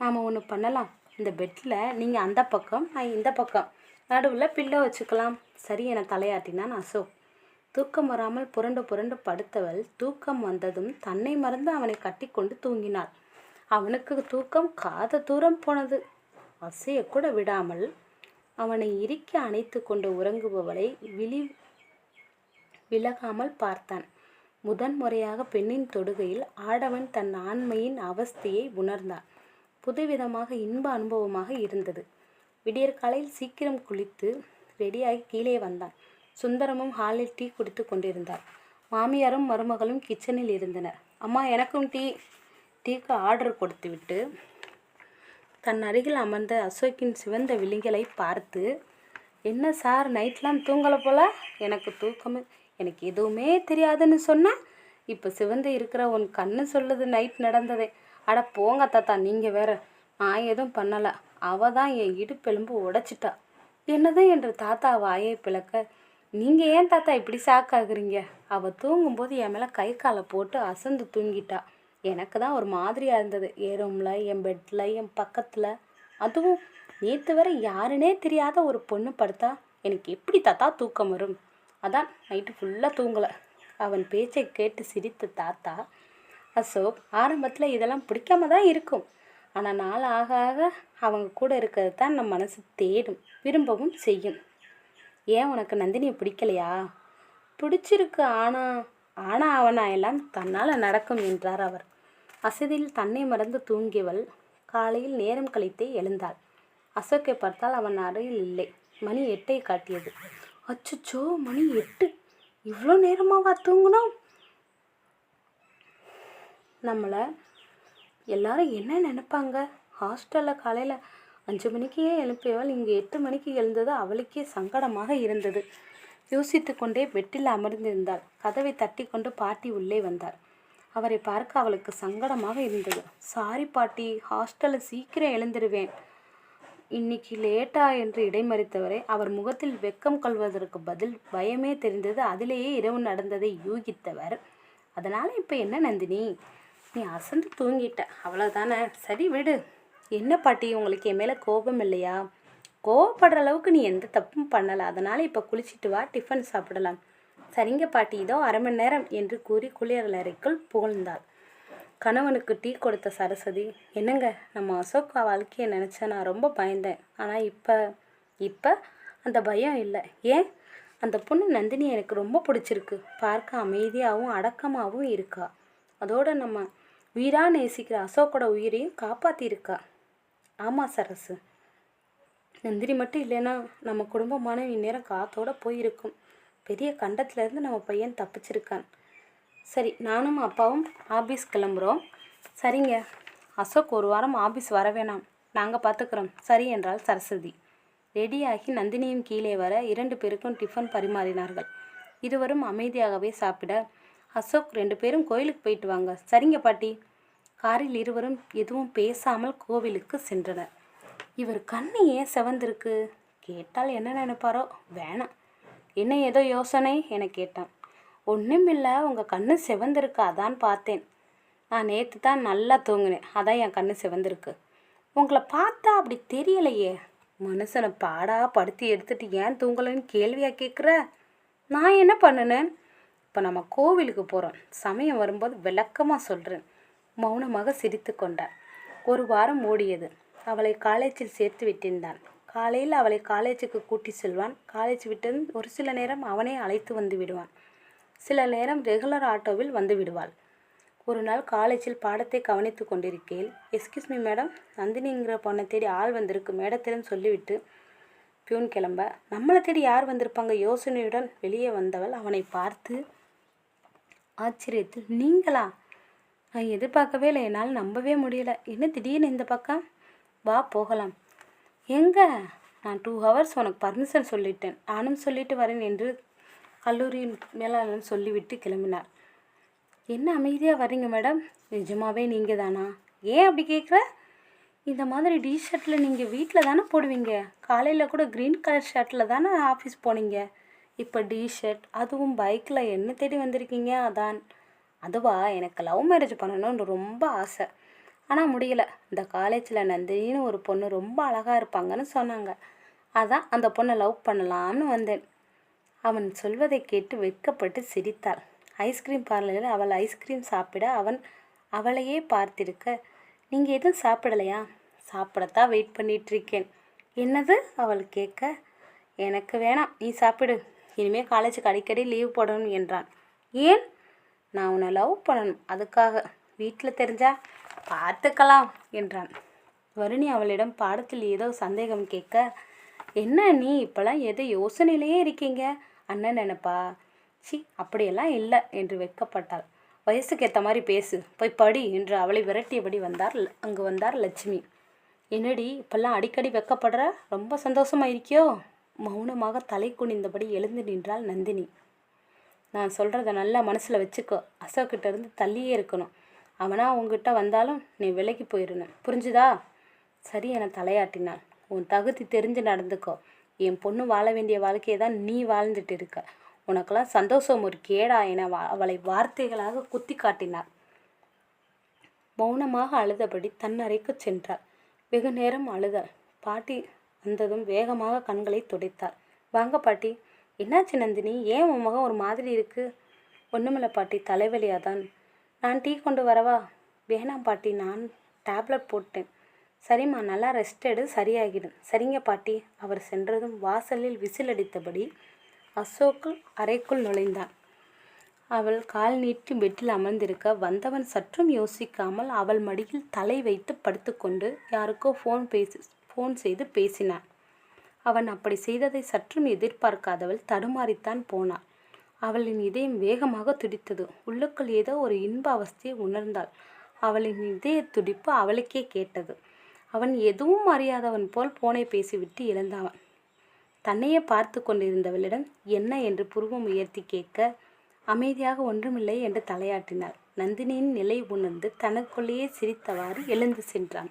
நாம் ஒன்று பண்ணலாம், இந்த பெட்டில் நீங்கள் அந்த பக்கம், நான் இந்த பக்கம், நடுவில் பில்லோ வச்சுக்கலாம். சரி என தலையாட்டினான் அசோக். தூக்கம் வராமல் புரண்டு புரண்டு படுத்தவள் தூக்கம் வந்ததும் தன்னை மறந்து அவனை கட்டி கொண்டு தூங்கினாள். அவனுக்கு தூக்கம் காத தூரம் போனது. அசையக்கூட விடாமல் அவனை இறுக்கி அணைத்து கொண்டு உறங்குபவளை விலகாமல் பார்த்தான். முதன்முறையாக பெண்ணின் தொடுகையில் ஆடவன் தன் ஆண்மையின் அவஸ்தையை உணர்ந்தான். புதுவிதமாக இன்ப அனுபவமாக இருந்தது. விடியற்காலையில் சீக்கிரம் குளித்து ரெடியாகி கீழே வந்தான். சுந்தரமும் ஹாலில் டீ குடித்து கொண்டிருந்தார். மாமியாரும் மருமகளும் கிச்சனில் இருந்தனர். அம்மா, எனக்கும் டீக்கு ஆர்டர் கொடுத்துவிட்டு தன் அருகில் அமர்ந்த அசோக்கின் சிவந்த விழிகளை பார்த்து, என்ன சார், நைட்லாம் தூங்கலை போல? எனக்கு எதுவுமே தெரியாதுன்னு சொன்னேன், இப்போ சிவந்து இருக்கிற உன் கண்ணு சொல்லுது நைட் நடந்ததே. அட போங்க தாத்தா, நீங்கள் வேற. நான் எதுவும் பண்ணலை, அவள் தான் என் இடுப்பெலும்பு உடைச்சிட்டா. என்னது என்று தாத்தா வாயை பிளக்க, நீங்கள் ஏன் தாத்தா இப்படி சாக்காகுறீங்க? அவள் தூங்கும்போது என் மேலே கை காலை போட்டு அசந்து தூங்கிட்டா. எனக்கு தான் ஒரு மாதிரியாக இருந்தது. என் ரூமில், என் பெட்டில், என் பக்கத்தில், அதுவும் நேற்று வரை யாருன்னே தெரியாத ஒரு பொண்ணு படுத்தா எனக்கு எப்படி தாத்தா தூக்கம் வரும்? அதான் நைட்டு ஃபுல்லாக தூங்கலை. அவன் பேச்சை கேட்டு சிரித்த தாத்தா, அசோக், ஆரம்பத்தில் இதெல்லாம் பிடிக்காம தான் இருக்கும். ஆனால் நாள் ஆக ஆக அவங்க கூட இருக்கிறது தான் நம்ம மனசு தேடும், விரும்பவும் செய்யும். ஏன் உனக்கு நந்தினியை பிடிக்கலையா? பிடிச்சிருக்கு, ஆனால் அவனா எல்லாம் தன்னால் நடக்கும் என்றார் அவர். அசதியில் தன்னை மறந்து தூங்கியவள் காலையில் நேரம் கழித்தே எழுந்தாள். அசோக்கை பார்த்தால் அவன் அறையில் இல்லை. மணி 8ஐ காட்டியது. அச்சோ, மணி 8! இவ்வளோ நேரமாவா தூங்கணும்? நம்மளை எல்லாரும் என்ன நினைப்பாங்க? ஹாஸ்டலில் காலையில் 5 மணிக்கே எழுப்பியவள் இங்கே 8 மணிக்கு எழுந்தது அவளுக்கே சங்கடமாக இருந்தது. யோசித்து கொண்டே பெட்டில் அமர்ந்திருந்தாள். கதவை தட்டி கொண்டு பாட்டி உள்ளே வந்தார். அவரை பார்க்க அவளுக்கு சங்கடமாக இருந்தது. சாரி பாட்டி, ஹாஸ்டலில் சீக்கிரம் எழுந்திருவேன், இன்னைக்கு லேட்டா என்று இடைமறித்தவரை அவர் முகத்தில் வெக்கம் கொள்வதற்கு பதில் பயமே தெரிந்தது. அதிலேயே இரவு நடந்ததை யூகித்தவர், அதனால் இப்போ என்ன நந்தினி, நீ அசந்து தூங்கிட்ட, அவ்வளோதானே, சரி விடு. என்ன பாட்டி, உங்களுக்கு என் மேலே கோபம் இல்லையா? கோவப்படுற அளவுக்கு நீ எந்த தப்பும் பண்ணலை, அதனால் இப்போ குளிச்சுட்டு வா, டிஃபன் சாப்பிடலாம். சரிங்க பாட்டி, இதோ 1/2 மணி நேரம் என்று கூறி குளியலறைக்குள் புகழ்ந்தாள். கணவனுக்கு டீ கொடுத்த சரஸ்வதி, என்னங்க, நம்ம அசோக் வாழ்க்கையை நினச்சேன், நான் ரொம்ப பயந்தேன். ஆனால் இப்போ அந்த பயம் இல்லை. ஏன்? அந்த பொண்ணு நந்தினி எனக்கு ரொம்ப பிடிச்சிருக்கு. பார்க்க அமைதியாகவும் அடக்கமாகவும் இருக்கா. அதோட நம்ம உயிராக நேசிக்கிற அசோக்கோட உயிரையும் காப்பாற்றிருக்கா. ஆமாம் சரசு, நந்தினி மட்டும் இல்லைன்னா நம்ம குடும்பமான இந்நேரம் காத்தோடு போயிருக்கும். பெரிய கண்டத்துலேருந்து நம்ம பையன் தப்பிச்சிருக்கான். சரி, நானும் அப்பாவும் ஆஃபீஸ் கிளம்புறோம். சரிங்க, அசோக் 1 வாரம் ஆஃபீஸ் வர வேணாம், நாங்கள் பார்த்துக்குறோம். சரி என்றாள் சரஸ்வதி. ரெடியாகி நந்தினியும் கீழே வர 2 பேருக்கும் டிஃபன் பரிமாறினார்கள். இருவரும் அமைதியாகவே சாப்பிட, அசோக் 2 பேரும் கோயிலுக்கு போயிட்டு வாங்க. சரிங்க பாட்டி. காரில் இருவரும் எதுவும் பேசாமல் கோவிலுக்கு சென்றனர். இவர் கண்ணு ஏன் செவந்திருக்கு? கேட்டால் என்ன நினைப்பாரோ? வேணாம். என்ன ஏதோ யோசனை என கேட்டான். ஒன்றுமில்லை, உங்கள் கண்ணு செவந்திருக்கு, அதான் பார்த்தேன். நான் நேற்று தான் நல்லா தூங்கினேன், அதான் என் கண்ணு செவந்திருக்கு. உங்களை பார்த்தா அப்படி தெரியலையே. மனுஷனை பாடா படுத்தி எடுத்துட்டு ஏன் தூங்கலைன்னு கேள்வியாக கேட்குற? நான் என்ன பண்ணினேன்? இப்போ நம்ம கோவிலுக்கு போகிறோம், சமயம் வரும்போது விளக்கமாக சொல்கிறேன். மௌனமாக சிரித்து கொண்டார். 1 வாரம் ஓடியது. அவளை காலேஜில் சேர்த்து விட்டிருந்தான். காலையில் அவளை காலேஜுக்கு கூட்டி செல்வான். காலேஜ் விட்டதும் ஒரு சில நேரம் அவனே அழைத்து வந்து விடுவான். சில நேரம் ரெகுலர் ஆட்டோவில் வந்து விடுவாள். ஒரு நாள் காலேஜில் பாடத்தை கவனித்து கொண்டிருக்கையில், எஸ்கியூஸ் மீ மேடம், நந்தினிங்கிற பொண்ணை தேடி ஆள் வந்திருக்கு மேடத்திலும் சொல்லிவிட்டு பியூன் கிளம்ப, நம்மளை தேடி யார் வந்திருப்பாங்க யோசனையுடன் வெளியே வந்தவள் அவனை பார்த்து ஆச்சரியத்தில், நீங்களா? நான் எதிர்பார்க்கவே இல்லை, என்னால் நம்பவே முடியல. என்ன திடீர்னு இந்த பக்கம்? வா போகலாம். எங்க? நான் 2 ஹவர்ஸ் உனக்கு பர்மிஷன் சொல்லிட்டேன், நானும் சொல்லிட்டு வரேன் என்று கல்லூரியின் மேலாளர் சொல்லிவிட்டு கிளம்பினார். என்ன அமைதியாக வர்றீங்க மேடம்? நிஜமாவே நீங்கள் தானா? ஏன் அப்படி கேட்குற? இந்த மாதிரி டிஷர்ட்டில் நீங்கள் வீட்டில் தானே போடுவீங்க, காலையில் கூட க்ரீன் கலர் ஷர்ட்டில் தானே ஆஃபீஸ் போனீங்க, இப்போ டிஷர்ட், அதுவும் பைக்கில் என்ன தேடி வந்திருக்கீங்க? அதான். அதுவா, எனக்கு லவ் மேரேஜ் பண்ணணும்னு ரொம்ப ஆசை, ஆனால் முடியலை. இந்த காலேஜில் நந்தினின்னு ஒரு பொண்ணு ரொம்ப அழகாக இருப்பாங்கன்னு சொன்னாங்க, அதான் அந்த பொண்ணை லவ் பண்ணலாம்னு வந்தேன். அவன் சொல்வதை கேட்டு வெட்கப்பட்டு சிரித்தாள். ஐஸ்கிரீம் பார்லரில் அவள் ஐஸ்கிரீம் சாப்பிட அவன் அவளையே பார்த்திருக்க, நீங்கள் எதுவும் சாப்பிடலையா? சாப்பிடத்தான் வெயிட் பண்ணிகிட்ருக்கேன். என்னது? அவள் கேட்க, எனக்கு வேணாம், நீ சாப்பிடு, இனிமேல் காலேஜுக்கு அடிக்கடி லீவ் போடணும் என்றான். ஏன்? நான் உன்னை லவ் பண்ணணும், அதுக்காக. வீட்டில் தெரிஞ்சா பார்த்துக்கலாம் என்றான். வருணி அவளிடம் பாடத்தில் ஏதோ சந்தேகம் கேட்க, என்ன நீ இப்போலாம் எதோ யோசனையிலேயே இருக்கீங்க, அண்ணன் நினைப்பா? சி, அப்படியெல்லாம் இல்லை என்று வெட்கப்பட்டாள். வயசுக்கு ஏற்ற மாதிரி பேசு, போய் படி என்று அவளை விரட்டியபடி அங்கு வந்தார் லட்சுமி. என்னடி இப்போல்லாம் அடிக்கடி வெட்கப்படுற, ரொம்ப சந்தோஷமாக இருக்கியோ? மௌனமாக தலை குனிந்தபடி எழுந்து நின்றாள் நந்தினி. நான் சொல்கிறத நல்லா மனசில் வச்சுக்கோ, அசோக்கிட்ட இருந்து தள்ளியே இருக்கணும். அவனா உங்ககிட்ட வந்தாலும் நீ விலைக்கு போயிடணும், புரிஞ்சுதா? சரி என தலையாட்டினாள். உன் தகுதி தெரிஞ்சு நடந்துக்கோ. என் பொண்ணு வாழ வேண்டிய வாழ்க்கையை தான் நீ வாழ்ந்துட்டு இருக்க, உனக்கெல்லாம் சந்தோஷம் ஒரு கேடா என அவளை வார்த்தைகளாக குத்தி காட்டினாள். மௌனமாக அழுதபடி தன் அறைக்குச் சென்றாள். வெகு நேரம் அழுதாள். பாட்டி வந்ததும் வேகமாக கண்களை துடைத்தாள். வாங்க பாட்டி. என்னாச்சு நந்தினி? ஏன் உன் முகம் ஒரு மாதிரி இருக்கு? ஒன்றுமில்ல பாட்டி, தலைவலியாதான். நான் டீ கொண்டு வரவா? வேணாம் பாட்டி, நான் டேப்லெட் போட்டேன். சரிம்மா, நல்லா ரெஸ்ட் எடு, சரியாகிடும். சரிங்க பாட்டி. அவர் சென்றதும் வாசலில் விசில் அடித்தபடி அசோக் அறைக்குள் நுழைந்தான். அவள் கால் நீட்டி பெட்டில் அமர்ந்திருக்க வந்தவன் சற்றும் யோசிக்காமல் அவள் மடியில் தலை வைத்து படுத்துக்கொண்டு யாருக்கோ ஃபோன் செய்து பேசினான். அவன் அப்படி செய்ததை சற்றும் எதிர்பார்க்காதவள் தடுமாறித்தான் போனாள். அவளின் இதயம் வேகமாக துடித்தது. உள்ளுக்குள் ஏதோ ஒரு இன்ப அவஸ்தையை உணர்ந்தாள். அவளின் இதய துடிப்பு அவளுக்கே கேட்டது. அவன் எதுவும் அறியாதவன் போல் போனை பேசிவிட்டு எழுந்தவன் தன்னையே பார்த்து கொண்டிருந்தவளிடம் என்ன என்று புருவம் உயர்த்தி கேட்க, அமைதியாக ஒன்றுமில்லை என்று தலையாட்டினாள். நந்தினியின் நிலை உணர்ந்து தனக்குள்ளேயே சிரித்தவாறு எழுந்து சென்றான்.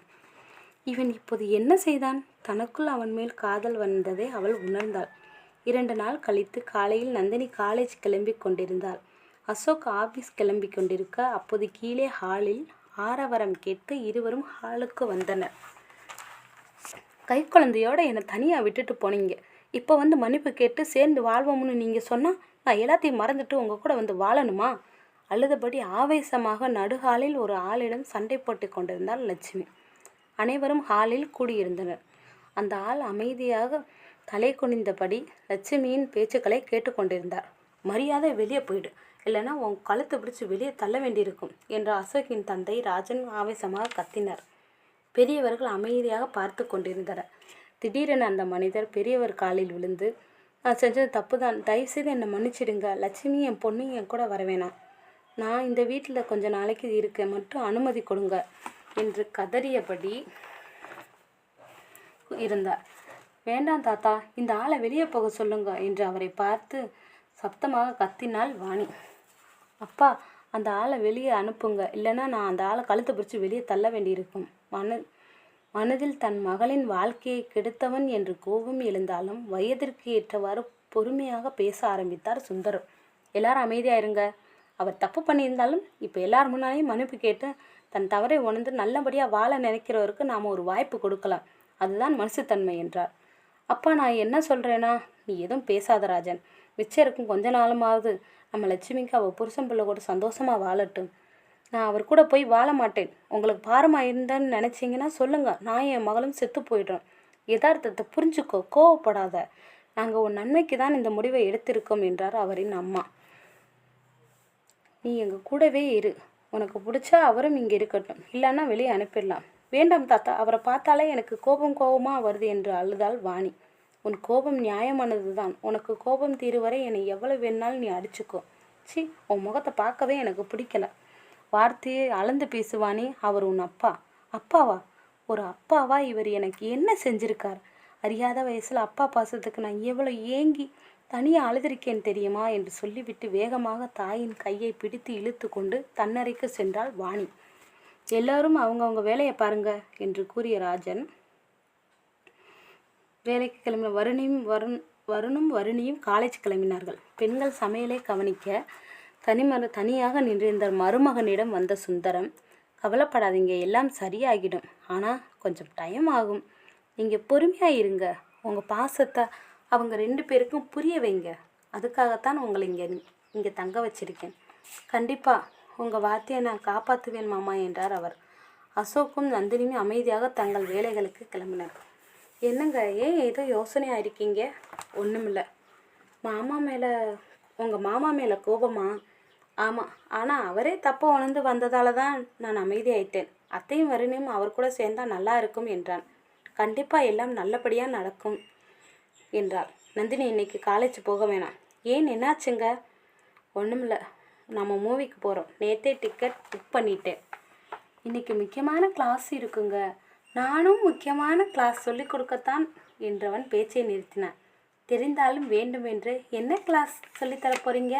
இவன் இப்போது என்ன செய்தான்? தனக்குள் அவன் மேல் காதல் வந்ததை அவள் உணர்ந்தாள். 2 நாள் கழித்து காலையில் நந்தினி காலேஜ் கிளம்பி கொண்டிருந்தாள். அசோக் ஆபீஸ் கிளம்பி கொண்டிருக்க அப்போது கீழே ஹாலில் ஆரவாரம் கேட்க இருவரும் ஹாலுக்கு வந்தனர். கை குழந்தையோட என்னை தனியாக விட்டுட்டு போனீங்க, இப்போ வந்து மன்னிப்பு கேட்டு சேர்ந்து வாழ்வோம்னு நீங்கள் சொன்னால் நான் எல்லாத்தையும் மறந்துட்டு உங்கள் கூட வந்து வாழணுமா? அழுதபடி ஆவேசமாக நடுஹாலில் ஒரு ஆளிடம் சண்டை போட்டு கொண்டிருந்தாள் லட்சுமி. அனைவரும் ஹாலில் கூடியிருந்தனர். அந்த ஆள் அமைதியாக தலை குனிந்தபடி லட்சுமியின் பேச்சுக்களை கேட்டுக்கொண்டிருந்தார். மரியாதை வெளியே போயிடு, இல்லைன்னா உன் கழுத்து பிடிச்சி வெளியே தள்ள வேண்டியிருக்கும் என்று அசோக்கின் தந்தை ராஜன் ஆவேசமாக கத்தினார். பெரியவர்கள் அமைதியாக பார்த்து கொண்டிருந்தனர். திடீரென அந்த மனிதர் பெரியவர் காலில் விழுந்து, நான் செஞ்சது தப்பு தான், தயவுசெய்து என்னை மன்னிச்சிடுங்க. லட்சுமி என் பொண்ணு என் கூட வரவேணாம். நான் இந்த வீட்டில் கொஞ்ச நாளைக்கு இருக்க மட்டும் அனுமதி கொடுங்க என்று கதறியபடி இருந்தார். வேண்டாம் தாத்தா, இந்த ஆளை வெளியே போக சொல்லுங்க என்று அவரை பார்த்து சப்தமாக கத்தினாள் வாணி. அப்பா, அந்த ஆளை வெளியே அனுப்புங்க, இல்லைன்னா நான் அந்த ஆளை கழுத்தை பிடிச்சி வெளியே தள்ள வேண்டியிருக்கும். மனதில் தன் மகளின் வாழ்க்கையை கெடுத்தவன் என்று கோபம் எழுந்தாலும் வயதிற்கு ஏற்றவாறு பொறுமையாக பேச ஆரம்பித்தார் சுந்தரம். எல்லாரும் அமைதியாயிருங்க. அவர் தப்பு பண்ணியிருந்தாலும் இப்போ எல்லார் முன்னாலேயும் மன்னிப்பு கேட்டு தன் தவறை உணர்ந்து நல்லபடியாக வாழ நினைக்கிறவருக்கு நாம் ஒரு வாய்ப்பு கொடுக்கலாம். அதுதான் மனுஷத்தன்மை என்றார். அப்பா, நான் என்ன சொல்கிறேன்னா, நீ எதுவும் பேசாத ராஜன். மிச்சம் இருக்கும் கொஞ்ச நாளுமாவது நம்ம லட்சுமிக்கு அவள் புருஷன் பிள்ளை கூட சந்தோஷமாக வாழட்டும். நான் அவர் கூட போய் வாழ மாட்டேன். உங்களுக்கு பாரமாக இருந்தேன்னு நினச்சிங்கன்னா சொல்லுங்கள், நான் என் மகளும் செத்து போயிடுறோம். யதார்த்தத்தை புரிஞ்சுக்கோ, கோவப்படாத. நாங்கள் உன் நன்மைக்கு தான் இந்த முடிவை எடுத்திருக்கோம் என்றார் அவரின் அம்மா. நீ எங்கள் கூடவே இரு. உனக்கு பிடிச்சா அவரும் இங்கே இருக்கட்டும், இல்லைன்னா வெளியே அனுப்பிடலாம். வேண்டாம் தாத்தா, அவரை பார்த்தாலே எனக்கு கோபமாக வருது என்று அழுதாள் வாணி. உன் கோபம் நியாயமானது தான். உனக்கு கோபம் தீருவரை என்னை எவ்வளவு வேணாலும் நீ அடிச்சுக்கோ. சி, உன் முகத்தை பார்க்கவே எனக்கு பிடிக்கல. வார்த்தையை அளந்து பேசுவானே, அவர் உன் அப்பா. அப்பாவா? ஒரு அப்பாவா இவர் எனக்கு என்ன செஞ்சிருக்கார்? அறியாத வயசில் அப்பா பாசத்துக்கு நான் எவ்வளோ ஏங்கி தனியாக அழுதிருக்கேன் தெரியுமா என்று சொல்லிவிட்டு வேகமாக தாயின் கையை பிடித்து இழுத்து கொண்டு தன்னறைக்கு சென்றாள் வாணி. எல்லாரும் அவங்கவுங்க வேலையை பாருங்க என்று கூறிய ராஜன் வேலைக்கு கிளம்பின வருணும் வருணியும் காலேஜ் கிளம்பினார்கள். பெண்கள் சமையலை கவனிக்க தனியாக நின்றிருந்த மருமகனிடம் வந்த சுந்தரம், கவலைப்படாதீங்க, எல்லாம் சரியாகிடும். ஆனால் கொஞ்சம் டைம் ஆகும். நீங்கள் பொறுமையாக இருங்க. உங்கள் பாசத்தை அவங்க 2 பேருக்கும் புரிய வைங்க. அதுக்காகத்தான் உங்களை இங்கே தங்க வச்சிருக்கேன். கண்டிப்பாக உங்கள் வார்த்தையை நான் காப்பாற்றுவேன் மாமா என்றார் அவர். அசோக்கும் நந்தினியும் அமைதியாக தங்கள் வேலைகளுக்கு கிளம்பினர். என்னங்க, ஏன் ஏதோ யோசனையாக இருக்கீங்க? ஒன்றுமில்லை. உங்கள் மாமா மேலே கோபமா? ஆமாம், ஆனால் அவரே தப்பு உணர்ந்து வந்ததால தான் நான் அமைதியாயிட்டேன். அத்தையும் வருணையும் அவர் கூட சேர்ந்தால் நல்லா இருக்கும் என்றான். கண்டிப்பாக எல்லாம் நல்லபடியாக நடக்கும் என்றாள். நந்தினி, இன்னைக்கு காலேஜ் போக வேணாம். ஏன், என்னாச்சுங்க? ஒன்றுமில்லை, நம்ம மூவிக்கு போகிறோம். நேற்றே டிக்கெட் புக் பண்ணிட்டேன். இன்றைக்கி முக்கியமான கிளாஸ் இருக்குங்க. நானும் முக்கியமான கிளாஸ் சொல்லிக் கொடுக்கத்தான் என்றவன் பேச்சை நிறுத்தினான். தெரிந்தாலும் வேண்டுமென்று என்ன கிளாஸ் சொல்லித்தர போகிறீங்க?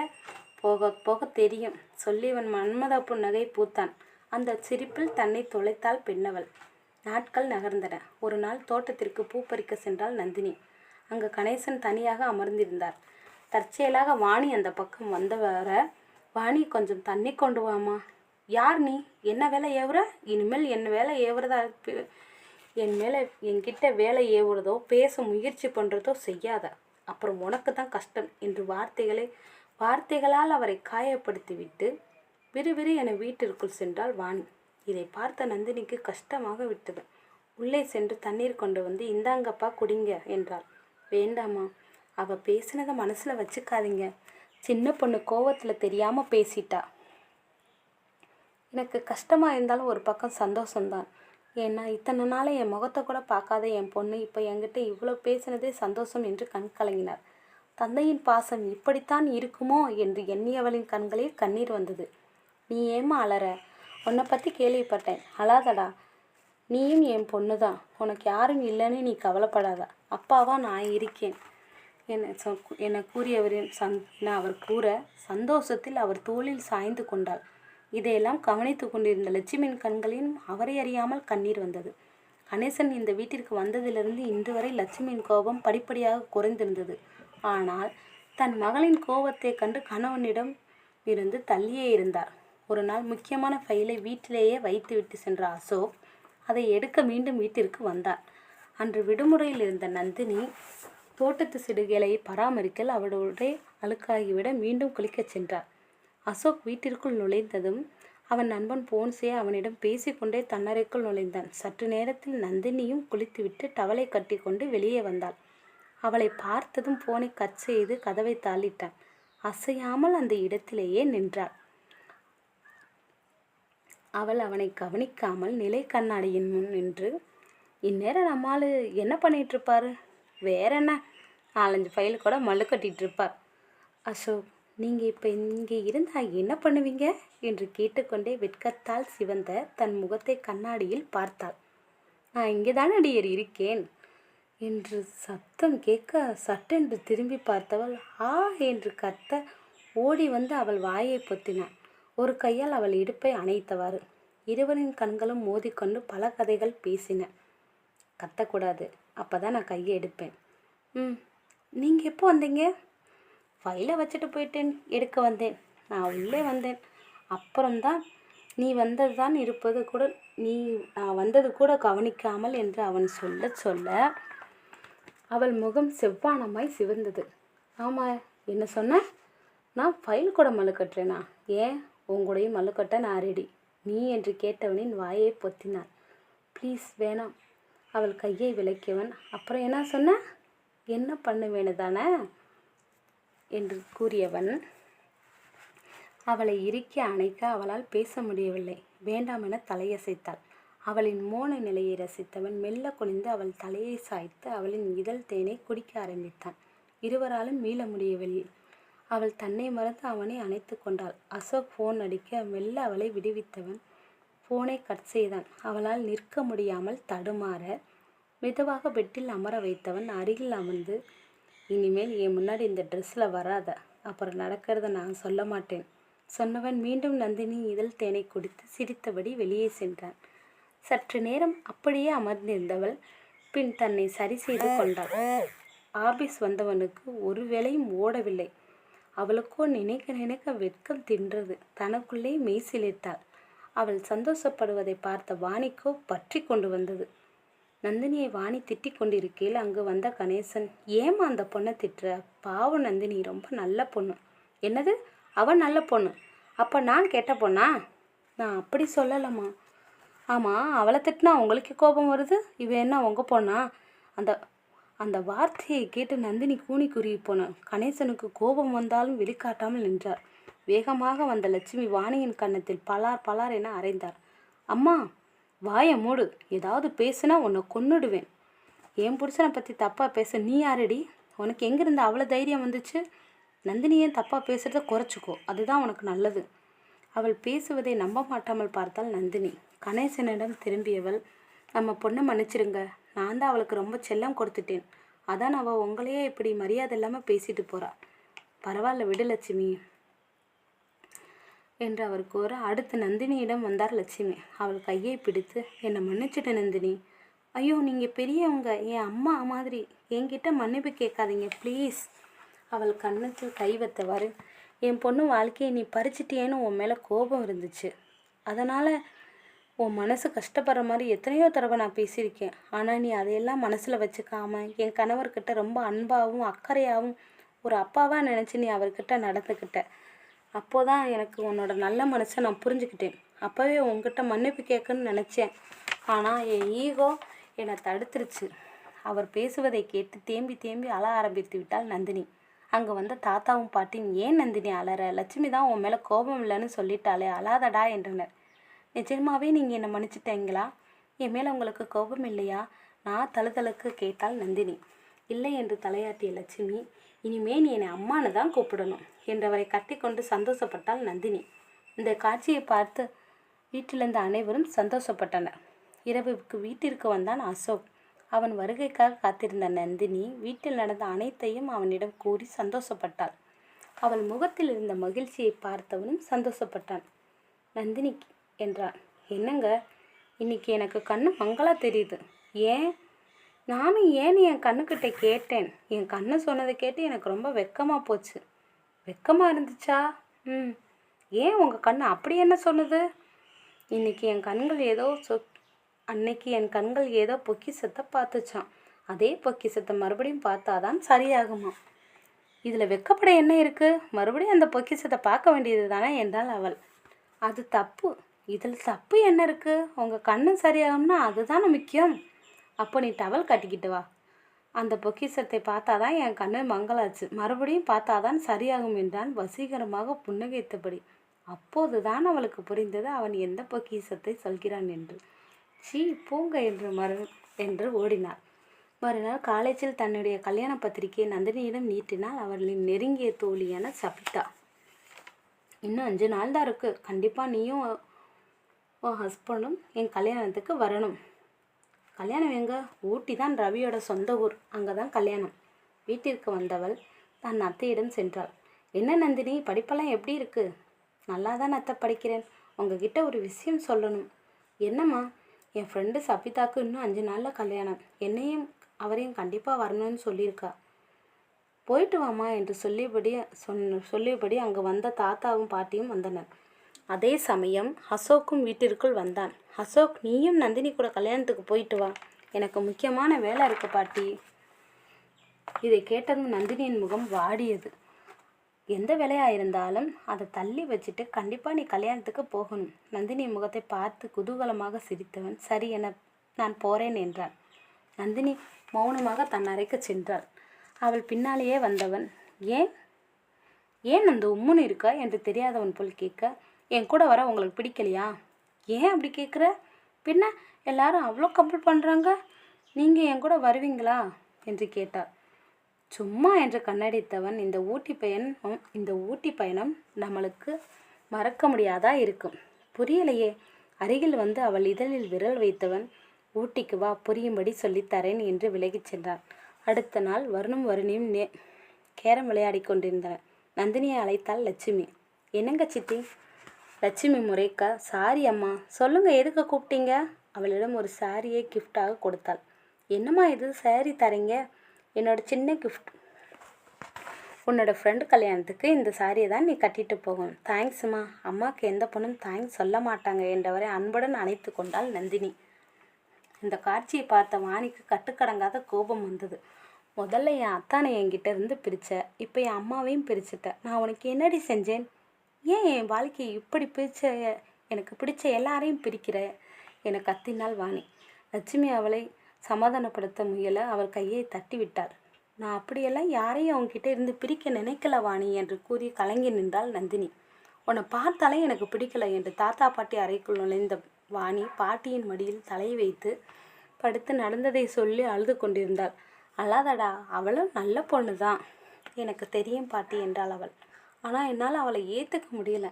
போக போக தெரியும் சொல்லி அவன் மன்மத புன்னகை பூத்தான். அந்த சிரிப்பில் தன்னை தொலைத்தாள் பெண்ணவள். நாட்கள் நகர்ந்தன. ஒரு நாள் தோட்டத்திற்கு பூ பறிக்க சென்றாள் நந்தினி. அங்கு கணேசன் தனியாக அமர்ந்திருந்தார். தற்செயலாக வாணி அந்த பக்கம் வர, வாணி கொஞ்சம் தண்ணி கொண்டு வாமா யார் நீ? என்ன வேலை ஏவுற? இனிமேல் என் வேலை ஏவுறதா என் மேலே என்கிட்ட வேலை ஏவுறதோ பேச முயற்சி பண்ணுறதோ செய்யாத, அப்புறம் உனக்கு தான் கஷ்டம் என்று வார்த்தைகளால் அவரை காயப்படுத்திவிட்டு விறுவிறு என வீட்டிற்குள் சென்றாள் வாணி. இதை பார்த்த நந்தினிக்கு கஷ்டமாக விட்டது. உள்ளே சென்று தண்ணீர் கொண்டு வந்து இந்தாங்கப்பா குடிங்க என்றாள். வேண்டாமா, அவள் பேசினதை மனசில் வச்சுக்காதீங்க. சின்ன பொண்ணு கோவத்தில் தெரியாமல் பேசிட்டா. எனக்கு கஷ்டமாக இருந்தாலும் ஒரு பக்கம் சந்தோஷம்தான். ஏன்னா இத்தனை நாளை என் முகத்தை கூட பார்க்காத என் பொண்ணு இப்போ என்கிட்ட இவ்வளோ பேசினதே சந்தோஷம் என்று கண் கலங்கினார். தந்தையின் பாசம் இப்படித்தான் இருக்குமோ என்று எண்ணியவளின் கண்களில் கண்ணீர் வந்தது. நீ ஏமா அலற? உன்னை பற்றி கேள்விப்பட்டேன். அழாதடா, நீயும் என் பொண்ணு தான். உனக்கு யாரும் இல்லைன்னு நீ கவலைப்படாத. அப்பாவா நான் இருக்கேன் என கூறியவரின் என அவர் கூற சந்தோஷத்தில் அவர் தோளில் சாய்ந்து கொண்டாள். இதையெல்லாம் கவனித்து கொண்டிருந்த லட்சுமியின் கண்களில் அவரை அறியாமல் கண்ணீர் வந்தது. கணேசன் இந்த வீட்டிற்கு வந்ததிலிருந்து இன்று வரை லட்சுமியின் கோபம் படிப்படியாக குறைந்திருந்தது. ஆனால் தன் மகளின் கோபத்தை கண்டு கணவனிடம் இருந்து தள்ளியே இருந்தார். ஒரு நாள் முக்கியமான ஃபைலை வீட்டிலேயே வைத்துவிட்டு சென்ற அசோக் அதை எடுக்க மீண்டும் வீட்டிற்கு வந்தார். அன்று விடுமுறையில் இருந்த நந்தினி தோட்டத்து சிடுகளை பராமரிக்கல் அவளுடைய அழுக்காகிவிட மீண்டும் குளிக்கச் சென்றார். அசோக் வீட்டிற்குள் நுழைந்ததும் அவன் நண்பன் போன்சே அவனிடம் பேசிக்கொண்டே தன்னறைக்குள் நுழைந்தான். சற்று நேரத்தில் நந்தினியும் குளித்துவிட்டு டவலை கட்டி கொண்டு வெளியே வந்தாள். அவளை பார்த்ததும் போனை கட் செய்து கதவை தாளிட்டான். அசையாமல் அந்த இடத்திலேயே நின்றாள். அவள் அவனை கவனிக்காமல் நிலை கண்ணாடியின் முன் நின்று, இந்நேரம் நம்மால் என்ன பண்ணிட்டு இருப்பாரு? வேற என்ன, 4-5 ஃபைல் கூட மல்லு கட்டிட்டு இருப்பார். அசோக், நீங்கள் இப்போ இங்கே இருந்தால் என்ன பண்ணுவீங்க என்று கேட்டுக்கொண்டே வெட்கத்தால் சிவந்த தன் முகத்தை கண்ணாடியில் பார்த்தாள். நான் இங்கே தானே அடியேறி இருக்கேன் என்று சத்தம் கேட்க சட்டென்று திரும்பி பார்த்தவள் ஆ என்று கத்த ஓடி வந்து அவள் வாயை பொத்தினான். ஒரு கையால் அவள் இடுப்பை அணைத்தவாறு இருவரின் கண்களும் மோதிக்கொண்டு பல கதைகள் பேசின. கத்தக்கூடாது, அப்போ தான் நான் கையை எடுப்பேன். நீங்கள் எப்போ வந்தீங்க? ஃபைலை வச்சுட்டு போயிட்டேன், எடுக்க வந்தேன். நான் உள்ளே வந்தேன். அப்புறம்தான் நீ வந்தது தான் இருப்பது கூட நான் வந்தது கூட கவனிக்காமல் என்று அவன் சொல்ல சொல்ல அவள் முகம் செவ்வானமாய் சிவந்தது. ஆமாம், என்ன சொன்ன? நான் ஃபைல் கூட மல்லு கட்டுறேனா? ஏன், உங்களுடைய மல்லு கட்ட நான் ரெடி. நீ என்று கேட்டவனின் வாயை பொத்தினாள். ப்ளீஸ் வேணாம். அவள் கையை விலக்கியவன், அப்புறம் என்ன சொன்ன? என்ன பண்ணுவேன்னு தானே என்று கூறியவன் அவளை இறுக்கி அணைக்க அவளால் பேச முடியவில்லை. வேண்டாம் என தலையசைத்தாள். அவளின் மோன நிலையை ரசித்தவன் மெல்ல குனிந்து அவள் தலையை சாய்த்து அவளின் இதழ் தேனை குடிக்க ஆரம்பித்தான். இருவராலும் மீள முடியவில்லை. அவள் தன்னை மறந்து அவனை அணைத்து கொண்டாள். அசோக் ஃபோன் அடிக்க மெல்ல அவளை விடுவித்தவன் ஃபோனை கட் செய்தான். அவளால் நிற்க முடியாமல் தடுமாற மெதுவாக பெட்டில் அமர வைத்தவன் அருகில் அமர்ந்து, இனிமேல் என் முன்னாடி இந்த ட்ரெஸ்ஸில் வராத, அப்புறம் நடக்கிறத நான் சொல்ல மாட்டேன் சொன்னவன் மீண்டும் நந்தினி இதழ் தேனை குடித்து சிரித்தபடி வெளியே சென்றான். சற்று நேரம் அப்படியே அமர்ந்திருந்தவள் பின் தன்னை சரி செய்து கொண்டாள். ஆபீஸ் வந்தவனுக்கு ஒரு வேளையும் ஓடவில்லை. அவளுக்கோ நினைக்க நினைக்க வெட்கம் தின்றது. தனக்குள்ளே மெய்சிலிர்த்தாள். அவள் சந்தோஷப்படுவதை பார்த்த வாணிக்கோ பற்றி கொண்டு வந்தது. நந்தினியை வாணி திட்டிக் கொண்டிருக்கையில் அங்கு வந்த கணேசன், ஏமா அந்த பொண்ணை திட்டுற? பாவம் நந்தினி ரொம்ப நல்ல பொண்ணு. என்னது, அவன் நல்ல பொண்ணு? அப்போ நான் கெட்ட பொண்ணா? நான் அப்படி சொல்லலம்மா. ஆமாம், அவளை திட்டினா உங்களுக்கு கோபம் வருது. இவ என்ன உங்கள் பொண்ணா? அந்த அந்த வார்த்தையை கேட்டு நந்தினி கூனி குறுகி போனான். கணேசனுக்கு கோபம் வந்தாலும் வெளிக்காட்டாமல் நின்றார். வேகமாக வந்த லட்சுமி வாணியின் கன்னத்தில் பலார் பலார் என அறைந்தார். அம்மா, வாயை மூடு. ஏதாவது பேசுனா உன்னை கொன்னுடுவேன். என் புருஷனை பற்றி தப்பாக பேச நீ யாரடி? உனக்கு எங்கேருந்து அவ்வளோ தைரியம் வந்துச்சு? நந்தினியை தப்பாக பேசுகிறத குறைச்சிக்கோ, அதுதான் உனக்கு நல்லது. அவள் பேசுவதை நம்ப மாட்டாமல் பார்த்தாள் நந்தினி. கணேசனிடம் திரும்பியவள், நம்ம பொண்ணை மன்னிச்சிடுங்க, நான் தான் அவளுக்கு ரொம்ப செல்லம் கொடுத்துட்டேன். அதான் அவள் உங்களையே இப்படி மரியாதை இல்லாமல் பேசிட்டு போகிறா. பரவாயில்ல விடு லட்சுமி என்று அவர் கூற அடுத்து நந்தினியிடம் வந்தார் லட்சுமி. அவள் கையை பிடித்து, என்னை மன்னிச்சிட்ட நந்தினி. ஐயோ, நீங்கள் பெரியவங்க, என் அம்மா மாதிரி, என்கிட்ட மன்னிப்பு கேட்காதீங்க ப்ளீஸ். அவள் கன்னத்தில் கை வைத்தவாறு, என் பொண்ணு வாழ்க்கையை நீ பறிச்சிட்டியேன்னு உன் மேலே கோபம் இருந்துச்சு. அதனால் உன் மனசு கஷ்டப்படுற மாதிரி எத்தனையோ தடவை நான் பேசியிருக்கேன். ஆனால் நீ அதையெல்லாம் மனசில் வச்சுக்காம என் கணவர்கிட்ட ரொம்ப அன்பாகவும் அக்கறையாகவும் ஒரு அப்பாவாக நினச்சி நீ அவர்கிட்ட நடந்துக்கிட்ட. அப்போதான் எனக்கு உன்னோட நல்ல மனசை நான் புரிஞ்சுக்கிட்டேன். அப்போவே உங்ககிட்ட மன்னிப்பு கேட்கணும்னு நினச்சேன். ஆனால் என் ஈகோ என்னை தடுத்துருச்சு. அவர் பேசுவதை கேட்டு தேம்பி தேம்பி அழ ஆரம்பித்து விட்டாள் நந்தினி. அங்கே வந்த தாத்தாவும் பாட்டியும், ஏன் நந்தினி அலற? லட்சுமி தான் உன் மேலே கோபம் இல்லைன்னு சொல்லிட்டாளே, அழாதடா என்றனர். நிஜமாவே நீங்கள் என்னை மன்னிச்சிட்டீங்களா? என் மேலே உங்களுக்கு கோபம் இல்லையா? நான் தழுதழுக்கு கேட்டாள் நந்தினி. இல்லை என்று தலையாட்டிய லட்சுமி, இனிமே நீ என்னை அம்மானு தான் கூப்பிடணும் என்றவரை கட்டிக்கொண்டு சந்தோஷப்பட்டாள் நந்தினி. இந்த காட்சியை பார்த்து வீட்டிலிருந்த அனைவரும் சந்தோஷப்பட்டனர். இரவுக்கு வீட்டிற்கு வந்தான் அசோக். அவன் வருகைக்காக காத்திருந்த நந்தினி வீட்டில் நடந்த அனைத்தையும் அவனிடம் கூறி சந்தோஷப்பட்டாள். அவள் முகத்தில் இருந்த மகிழ்ச்சியை பார்த்தவனும் சந்தோஷப்பட்டான். நந்தினி என்றான், என்னங்க இன்னைக்கு எனக்கு கண்ணு மங்களா தெரியுது. ஏன்? நானும் ஏன் என் கண்ணுக்கிட்ட கேட்டேன். என் கண்ணு சொன்னதை கேட்டு எனக்கு ரொம்ப வெக்கமாக போச்சு. வெக்கமாக இருந்துச்சா? ஏன் உங்கள் கண்ணு அப்படி என்ன சொன்னது? இன்னைக்கு என் கண்கள் ஏதோ அன்னைக்கு என் கண்கள் ஏதோ பொக்கிஷத்தை பார்த்துச்சான். அதே பொக்கிஷத்தை மறுபடியும் பார்த்தாதான் சரியாகுமா? இதில் வெக்கப்பட என்ன இருக்குது? மறுபடியும் அந்த பொக்கிஷத்தை பார்க்க வேண்டியது தானே என்றாள் அவள். அது தப்பு. இதில் தப்பு என்ன இருக்குது? உங்கள் கண்ணு சரியாகும்னா அதுதானே முக்கியம். அப்போ நீ டவல் கட்டிக்கிட்டு வா. அந்த பொக்கிஷத்தை பார்த்தாதான் என் கண்ணு மங்களாச்சு. மறுபடியும் பார்த்தாதான் சரியாகும் என்றான் வசீகரமாக புன்னகைத்தபடி. அப்போதுதான் அவளுக்கு புரிந்தது அவன் எந்த பொக்கிஷத்தை சொல்கிறான் என்று. சீ பூங்க என்று ஓடினாள். மறுநாள் காலேஜில் தன்னுடைய கல்யாண பத்திரிகையை நந்தினியிடம் நீட்டினால் அவர்களின் நெருங்கிய தோழியான சபிதா. இன்னும் 5 நாள் தான் இருக்கு. கண்டிப்பாக நீயும் உன் ஹஸ்பண்டும் என் கல்யாணத்துக்கு வரணும். கல்யாணம் எங்க? ஊட்டி தான் ரவியோட சொந்த ஊர். அங்கே தான் கல்யாணம். வீட்டிற்கு வந்தவள் தன் அத்தையிடம் சென்றாள். என்ன நந்தினி, படிப்பெல்லாம் எப்படி இருக்கு? நல்லா தான் அத்தை படிக்கிறேன். உங்ககிட்ட ஒரு விஷயம் சொல்லணும். என்னம்மா? என் ஃப்ரெண்டு சபிதாக்கு இன்னும் 5 நாளில் கல்யாணம். என்னையும் அவரையும் கண்டிப்பாக வரணும்னு சொல்லியிருக்கா. போயிட்டு வாமா என்று சொல்லியபடி அங்கே வந்த தாத்தாவும் பாட்டியும் வந்தனர். அதே சமயம் அசோக்கும் வீட்டிற்குள் வந்தான். அசோக், நீயும் நந்தினி கூட கல்யாணத்துக்கு போயிட்டு வா. எனக்கு முக்கியமான வேலை இருக்கு பாட்டி. இதை கேட்டதும் நந்தினியின் முகம் வாடியது. எந்த வேலையாக இருந்தாலும் அதை தள்ளி வச்சுட்டு கண்டிப்பாக நீ கல்யாணத்துக்கு போகணும். நந்தினி முகத்தை பார்த்து குதூகலமாக சிரித்தவன், சரி என நான் போகிறேன் என்றான். நந்தினி மௌனமாக தன் அறைக்கு சென்றாள். அவள் பின்னாலேயே வந்தவன், ஏன் அந்த உம்முன்னு இருக்கா என்று தெரியாதவன் போல் கேட்க, என் கூட வர உங்களுக்கு பிடிக்கலையா? ஏன் அப்படி கேட்குற? பின்ன எல்லாரும் அவ்வளோ கம்பல் பண்ணுறாங்க. நீங்கள் என் கூட வருவீங்களா என்று கேட்டார். சும்மா என்று கண்ணடித்தவன், இந்த ஊட்டி பயணம் நம்மளுக்கு மறக்க முடியாதா இருக்கும். புரியலையே. அருகில் வந்து அவள் இதழில் விரல் வைத்தவன், ஊட்டிக்கு வா, புரியும்படி சொல்லித்தரேன் என்று விலகிச் சென்றான். அடுத்த நாள் வருணியும் கேரம் விளையாடி கொண்டிருந்தனர். நந்தினியை அழைத்தாள் லட்சுமி. என்னங்க சித்தி? லட்சுமி முறைக்க, சாரி அம்மா. சொல்லுங்க, எதுக்கு கூப்பிட்டீங்க? அவளிடம் ஒரு சாரியை கிஃப்டாக கொடுத்தாள். என்னம்மா இது, சாரி தரீங்க? என்னோட சின்ன கிஃப்ட். உன்னோட ஃப்ரெண்டு கல்யாணத்துக்கு இந்த சாரியை தான் நீ கட்டிட்டு போகணும். தேங்க்ஸ்மா. அம்மாவுக்கு எந்த பொண்ணும் தேங்க்ஸ் சொல்ல மாட்டாங்க என்றவரை அன்புடன் அணைத்து கொண்டாள் நந்தினி. இந்த காட்சியை பார்த்த வாணிக்கு கட்டுக்கடங்காத கோபம் வந்தது. முதல்ல என் அத்தானை என்கிட்ட இருந்து பிரித்த, இப்போ என் அம்மாவையும் பிரிச்சுட்ட. நான் உனக்கு என்னடி செஞ்சேன்? ஏன் என் வாழ்க்கையை இப்படி எனக்கு பிடிச்ச எல்லாரையும் பிரிக்கிற என கத்தினாள் வாணி. லட்சுமி அவளை சமாதானப்படுத்த முயல அவர் கையை தட்டி விட்டார். நான் அப்படியெல்லாம் யாரையும் அவங்ககிட்ட இருந்து பிரிக்க நினைக்கல வாணி என்று கூறி கலங்கி நின்றாள் நந்தினி. உன்னை பார்த்தாலே எனக்கு பிடிக்கல என்று தாத்தா பாட்டி அறைக்குள் நுழைந்த வாணி பாட்டியின் மடியில் தலை வைத்து படுத்து நடந்ததை சொல்லி அழுது கொண்டிருந்தாள். அழாதடா, அவளும் நல்ல பொண்ணு தான், எனக்கு தெரியும் பாட்டி என்றாள் அவள். ஆனால் என்னால் அவளை ஏற்றுக்க முடியல.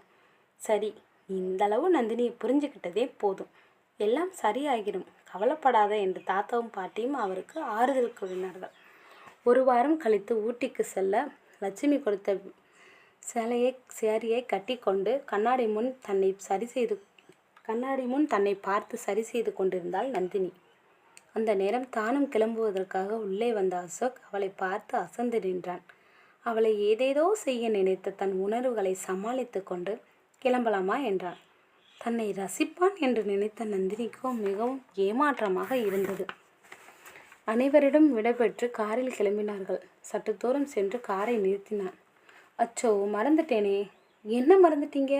சரி, இந்தளவு நந்தினியை புரிஞ்சுக்கிட்டதே போதும், எல்லாம் சரியாகிடும், கவலைப்படாத என்று தாத்தாவும் பாட்டியும் அவருக்கு ஆறுதல் கூறினார்கள். 1 வாரம் கழித்து ஊட்டிக்கு செல்ல லட்சுமி கொடுத்த சேரியை கட்டி கொண்டு கண்ணாடி முன் தன்னை பார்த்து சரி செய்து கொண்டிருந்தாள் நந்தினி. அந்த நேரம் தானும் கிளம்புவதற்காக உள்ளே வந்த அசோக் அவளை பார்த்து அசந்து நின்றான். அவளை ஏதேதோ செய்ய நினைத்த தன் உணர்வுகளை சமாளித்து கொண்டு கிளம்பலாமா என்றான். தன்னை ரசிப்பான் என்று நினைத்த நந்தினிக்கோ மிகவும் ஏமாற்றமாக இருந்தது. அனைவரிடம் விடைபெற்று காரில் கிளம்பினார்கள். சற்று தூரம் சென்று காரை நிறுத்தினான். அச்சோ, மறந்துட்டேனே. என்ன மறந்துட்டீங்க?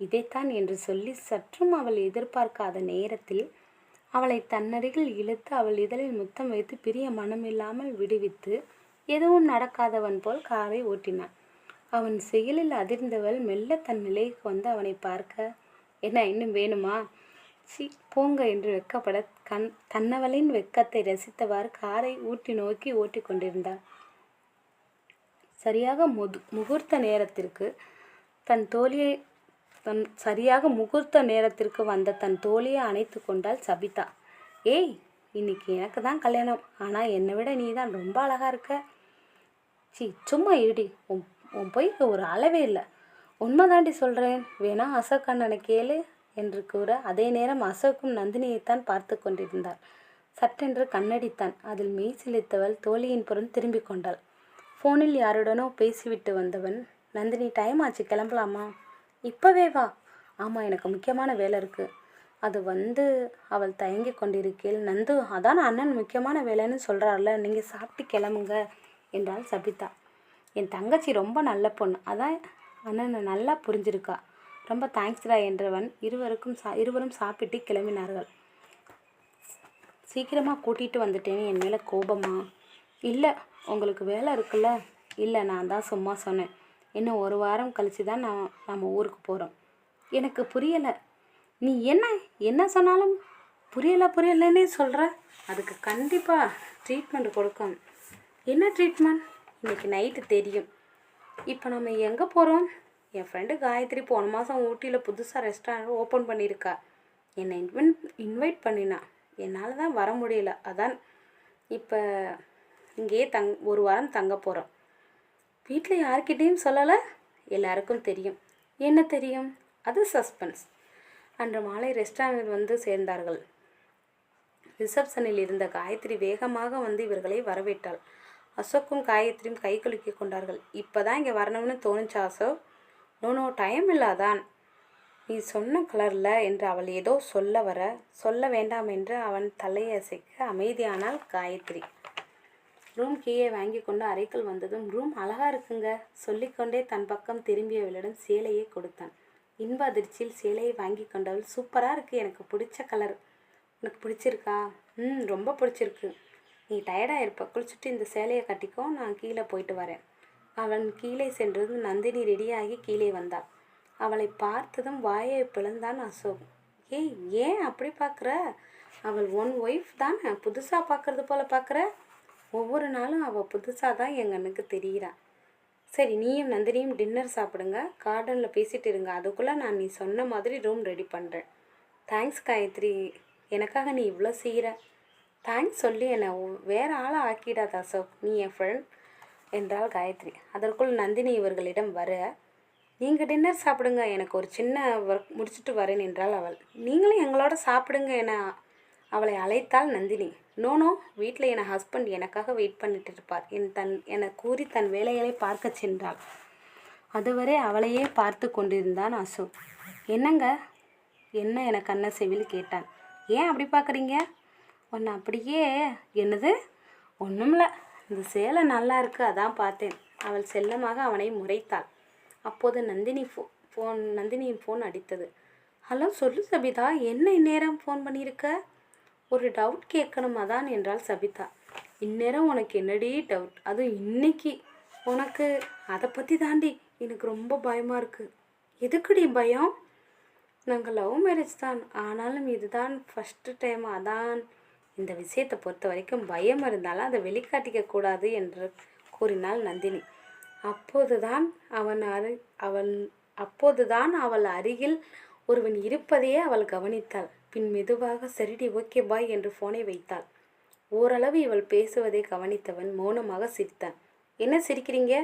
இதைத்தான் என்று சொல்லி சற்றும் அவள் எதிர்பார்க்காத நேரத்தில் அவளை தன்னருகில் இழுத்து அவள் இதழில் முத்தம் வைத்து பிரிய மனமில்லாமல் விடுவித்து எதுவும் நடக்காதவன் போல் காரை ஓட்டினான். அவன் செயலில் அதிர்ந்தவள் மெல்ல தன் நிலைக்கு வந்து அவனை பார்க்க, என்ன இன்னும் வேணுமா? சி போங்க என்று வெக்கப்பட தன்னவளின் வெக்கத்தை ரசித்தவாறு காரை ஊட்டி நோக்கி ஓட்டி கொண்டிருந்தாள். சரியாக முகூர்த்த நேரத்திற்கு வந்த தன் தோழியை அணைத்து கொண்டாள் சபிதா. ஏய், இன்னைக்கு எனக்கு தான் கல்யாணம், ஆனால் என்னை விட நீ தான் ரொம்ப அழகா இருக்க. சும்மா இருடி, உன் பொய்க்கு ஒரு அளவே இல்லை. உண்மைதாண்டி சொல்கிறேன், வேணா அசோக் அண்ணனை கேளு என்று கூற அதே நேரம் அசோக்கும் நந்தினியைத்தான் பார்த்து கொண்டிருந்தாள். சட்டென்று கண்ணடித்தான். அதில் மெய் சிலித்தவள் தோழியின் புறம் திரும்பி கொண்டாள். ஃபோனில் யாருடனோ பேசிவிட்டு வந்தவன், நந்தினி டைம் ஆச்சு, கிளம்பலாமா? இப்போவே வா. ஆமாம், எனக்கு முக்கியமான வேலை இருக்குது. அது வந்து அவள் தயங்கி கொண்டிருக்கையில், நந்து அதான் அண்ணன் முக்கியமான வேலைன்னு சொல்கிறார்ல, நீங்கள் சாப்பிட்டு கிளம்புங்க என்றாள் சபிதா. என் தங்கச்சி ரொம்ப நல்ல பொண்ணு, அதான் அண்ணனை நல்லா புரிஞ்சிருக்கா. ரொம்ப தேங்க்ஸ்டா என்றவன் இருவரும் சாப்பிட்டு கிளம்பினார்கள். சீக்கிரமாக கூட்டிகிட்டு வந்துட்டேன்னு என் மேலே கோபமா? இல்லை, உங்களுக்கு வேலை இருக்குல்ல. இல்லை, நான் தான் சும்மா சொன்னேன். இன்னும் ஒரு வாரம் கழித்து தான் நம்ம ஊருக்கு போகிறோம். எனக்கு புரியலை. நீ என்ன சொன்னாலும் புரியலைன்னே சொல்கிற. அதுக்கு கண்டிப்பாக ட்ரீட்மெண்ட் கொடுக்கும். என்ன ட்ரீட்மெண்ட்? இன்றைக்கி நைட்டு தெரியும். இப்போ நம்ம எங்கே போகிறோம்? என் ஃப்ரெண்டு காயத்ரி போன மாதம் ஊட்டியில் புதுசாக ரெஸ்டாரண்ட் ஓப்பன் பண்ணியிருக்கா. என்னை இன்வைட் பண்ணினா. என்னால் தான் வர முடியல. அதான் இப்போ இங்கேயே ஒரு வாரம் தங்க போகிறோம். வீட்டில் யார்கிட்டையும் சொல்லலை. எல்லாருக்கும் தெரியும். என்ன தெரியும்? அது சஸ்பென்ஸ். அன்று மாலை ரெஸ்டாரண்ட் வந்து சேர்ந்தார்கள். ரிசப்ஷனில் இருந்த காயத்ரி வேகமாக வந்து இவர்களை வரவேற்றாள். அசோக்கும் காயத்ரியும் கை குலுக்கி கொண்டார்கள். இப்போ தான் இங்கே வரணும்னு தோணுச்சா அசோக்? நோ டைம் இல்லாதான். நீ சொன்ன கலரில் என்று அவள் ஏதோ சொல்ல வேண்டாம் என்று அவன் தலையசைக்க அமைதியானால் காயத்ரி. ரூம் கீயை வாங்கி கொண்டு அறைக்குள் வந்ததும், ரூம் அழகா இருக்குங்க சொல்லிக்கொண்டே தன் பக்கம் திரும்பியவளிடம் சேலையை கொடுத்தான். இன்ப அதிர்ச்சியில் சேலையை வாங்கி கொண்டவள், சூப்பராக இருக்குது, எனக்கு பிடிச்ச கலர். உனக்கு பிடிச்சிருக்கா? ரொம்ப பிடிச்சிருக்கு. நீ டயர்டாக இருப்ப, குளிச்சுட்டு இந்த சேலையை கட்டிக்கோ, நான் கீழே போயிட்டு வரேன். அவன் கீழே சென்றதும் நந்தினி ரெடியாகி கீழே வந்தாள். அவளை பார்த்ததும் வாயை பிளந்தான் அசோக். ஏன் அப்படி பார்க்குற? அவள் ஒன் ஒய்ஃப் தானே, புதுசாக பார்க்குறது போல் பார்க்குற? ஒவ்வொரு நாளும் அவள் புதுசாக தான் எங்கள் அண்ணுக்கு தெரிகிறா. சரி, நீயும் நந்தினியும் டின்னர் சாப்பிடுங்க, கார்டனில் பேசிகிட்டு இருங்க. அதுக்குள்ளே நான் நீ சொன்ன மாதிரி ரூம் ரெடி பண்ணுறேன். தேங்க்ஸ் காயத்ரி, எனக்காக நீ இவ்வளோ செய்கிற. தேங்க்ஸ் சொல்லி என்னை வேறு ஆளை ஆக்கிடாத அசோக், நீ என் ஃப்ரெண்ட் என்றாள் காயத்ரி. அதற்குள் நந்தினி இவர்களிடம் வர, நீங்கள் டின்னர் சாப்பிடுங்க, எனக்கு ஒரு சின்ன ஒர்க் முடிச்சுட்டு வரேன் என்றாள் அவள். நீங்களும் எங்களோட சாப்பிடுங்க என அவளை அழைத்தாள் நந்தினி. நோ, வீட்டில் என் ஹஸ்பண்ட் எனக்காக வெயிட் பண்ணிட்டு இருப்பார் என கூறி தன் வேலைகளை பார்க்க சென்றாள். அதுவரை அவளையே பார்த்து கொண்டிருந்தான் அசோக். என்னங்க என கண்ண செவில் கேட்டான். ஏன் அப்படி பார்க்குறீங்க? உன்னை அப்படியே. என்னது? ஒன்றும்ல, இந்த சேலை நல்லா இருக்கு, அதான் பார்த்தேன். அவள் செல்லமாக அவனை முறைத்தாள். அப்போது நந்தினியின் ஃபோன் அடித்தது. ஹலோ, சொல்லு சபிதா, என்ன இந்நேரம் ஃபோன் பண்ணியிருக்க? ஒரு டவுட் கேட்கணும் அதான் என்றாள் சபிதா. இந்நேரம் உனக்கு என்னடி டவுட்? அதுவும் இன்னைக்கு உனக்கு? அதை பற்றி தாண்டி எனக்கு ரொம்ப பயமாக இருக்குது. எதுக்குடி பயம்? நாங்கள் லவ் மேரேஜ் தான், ஆனாலும் இதுதான் ஃபஸ்ட்டு டைம். அதான் இந்த விஷயத்தை பொறுத்த வரைக்கும் பயம் இருந்தாலும் அதை வெளிக்காட்டிக்க கூடாது என்று கூறினாள் நந்தினி. அப்போதுதான் அவள் அருகில் ஒருவன் இருப்பதையே அவள் கவனித்தாள். பின் மெதுவாக சரிடி ஓகே பாய் என்று ஃபோனை வைத்தாள். ஓரளவு இவள் பேசுவதை கவனித்தவன் மௌனமாக சிரித்தான். என்ன சிரிக்கிறீங்க?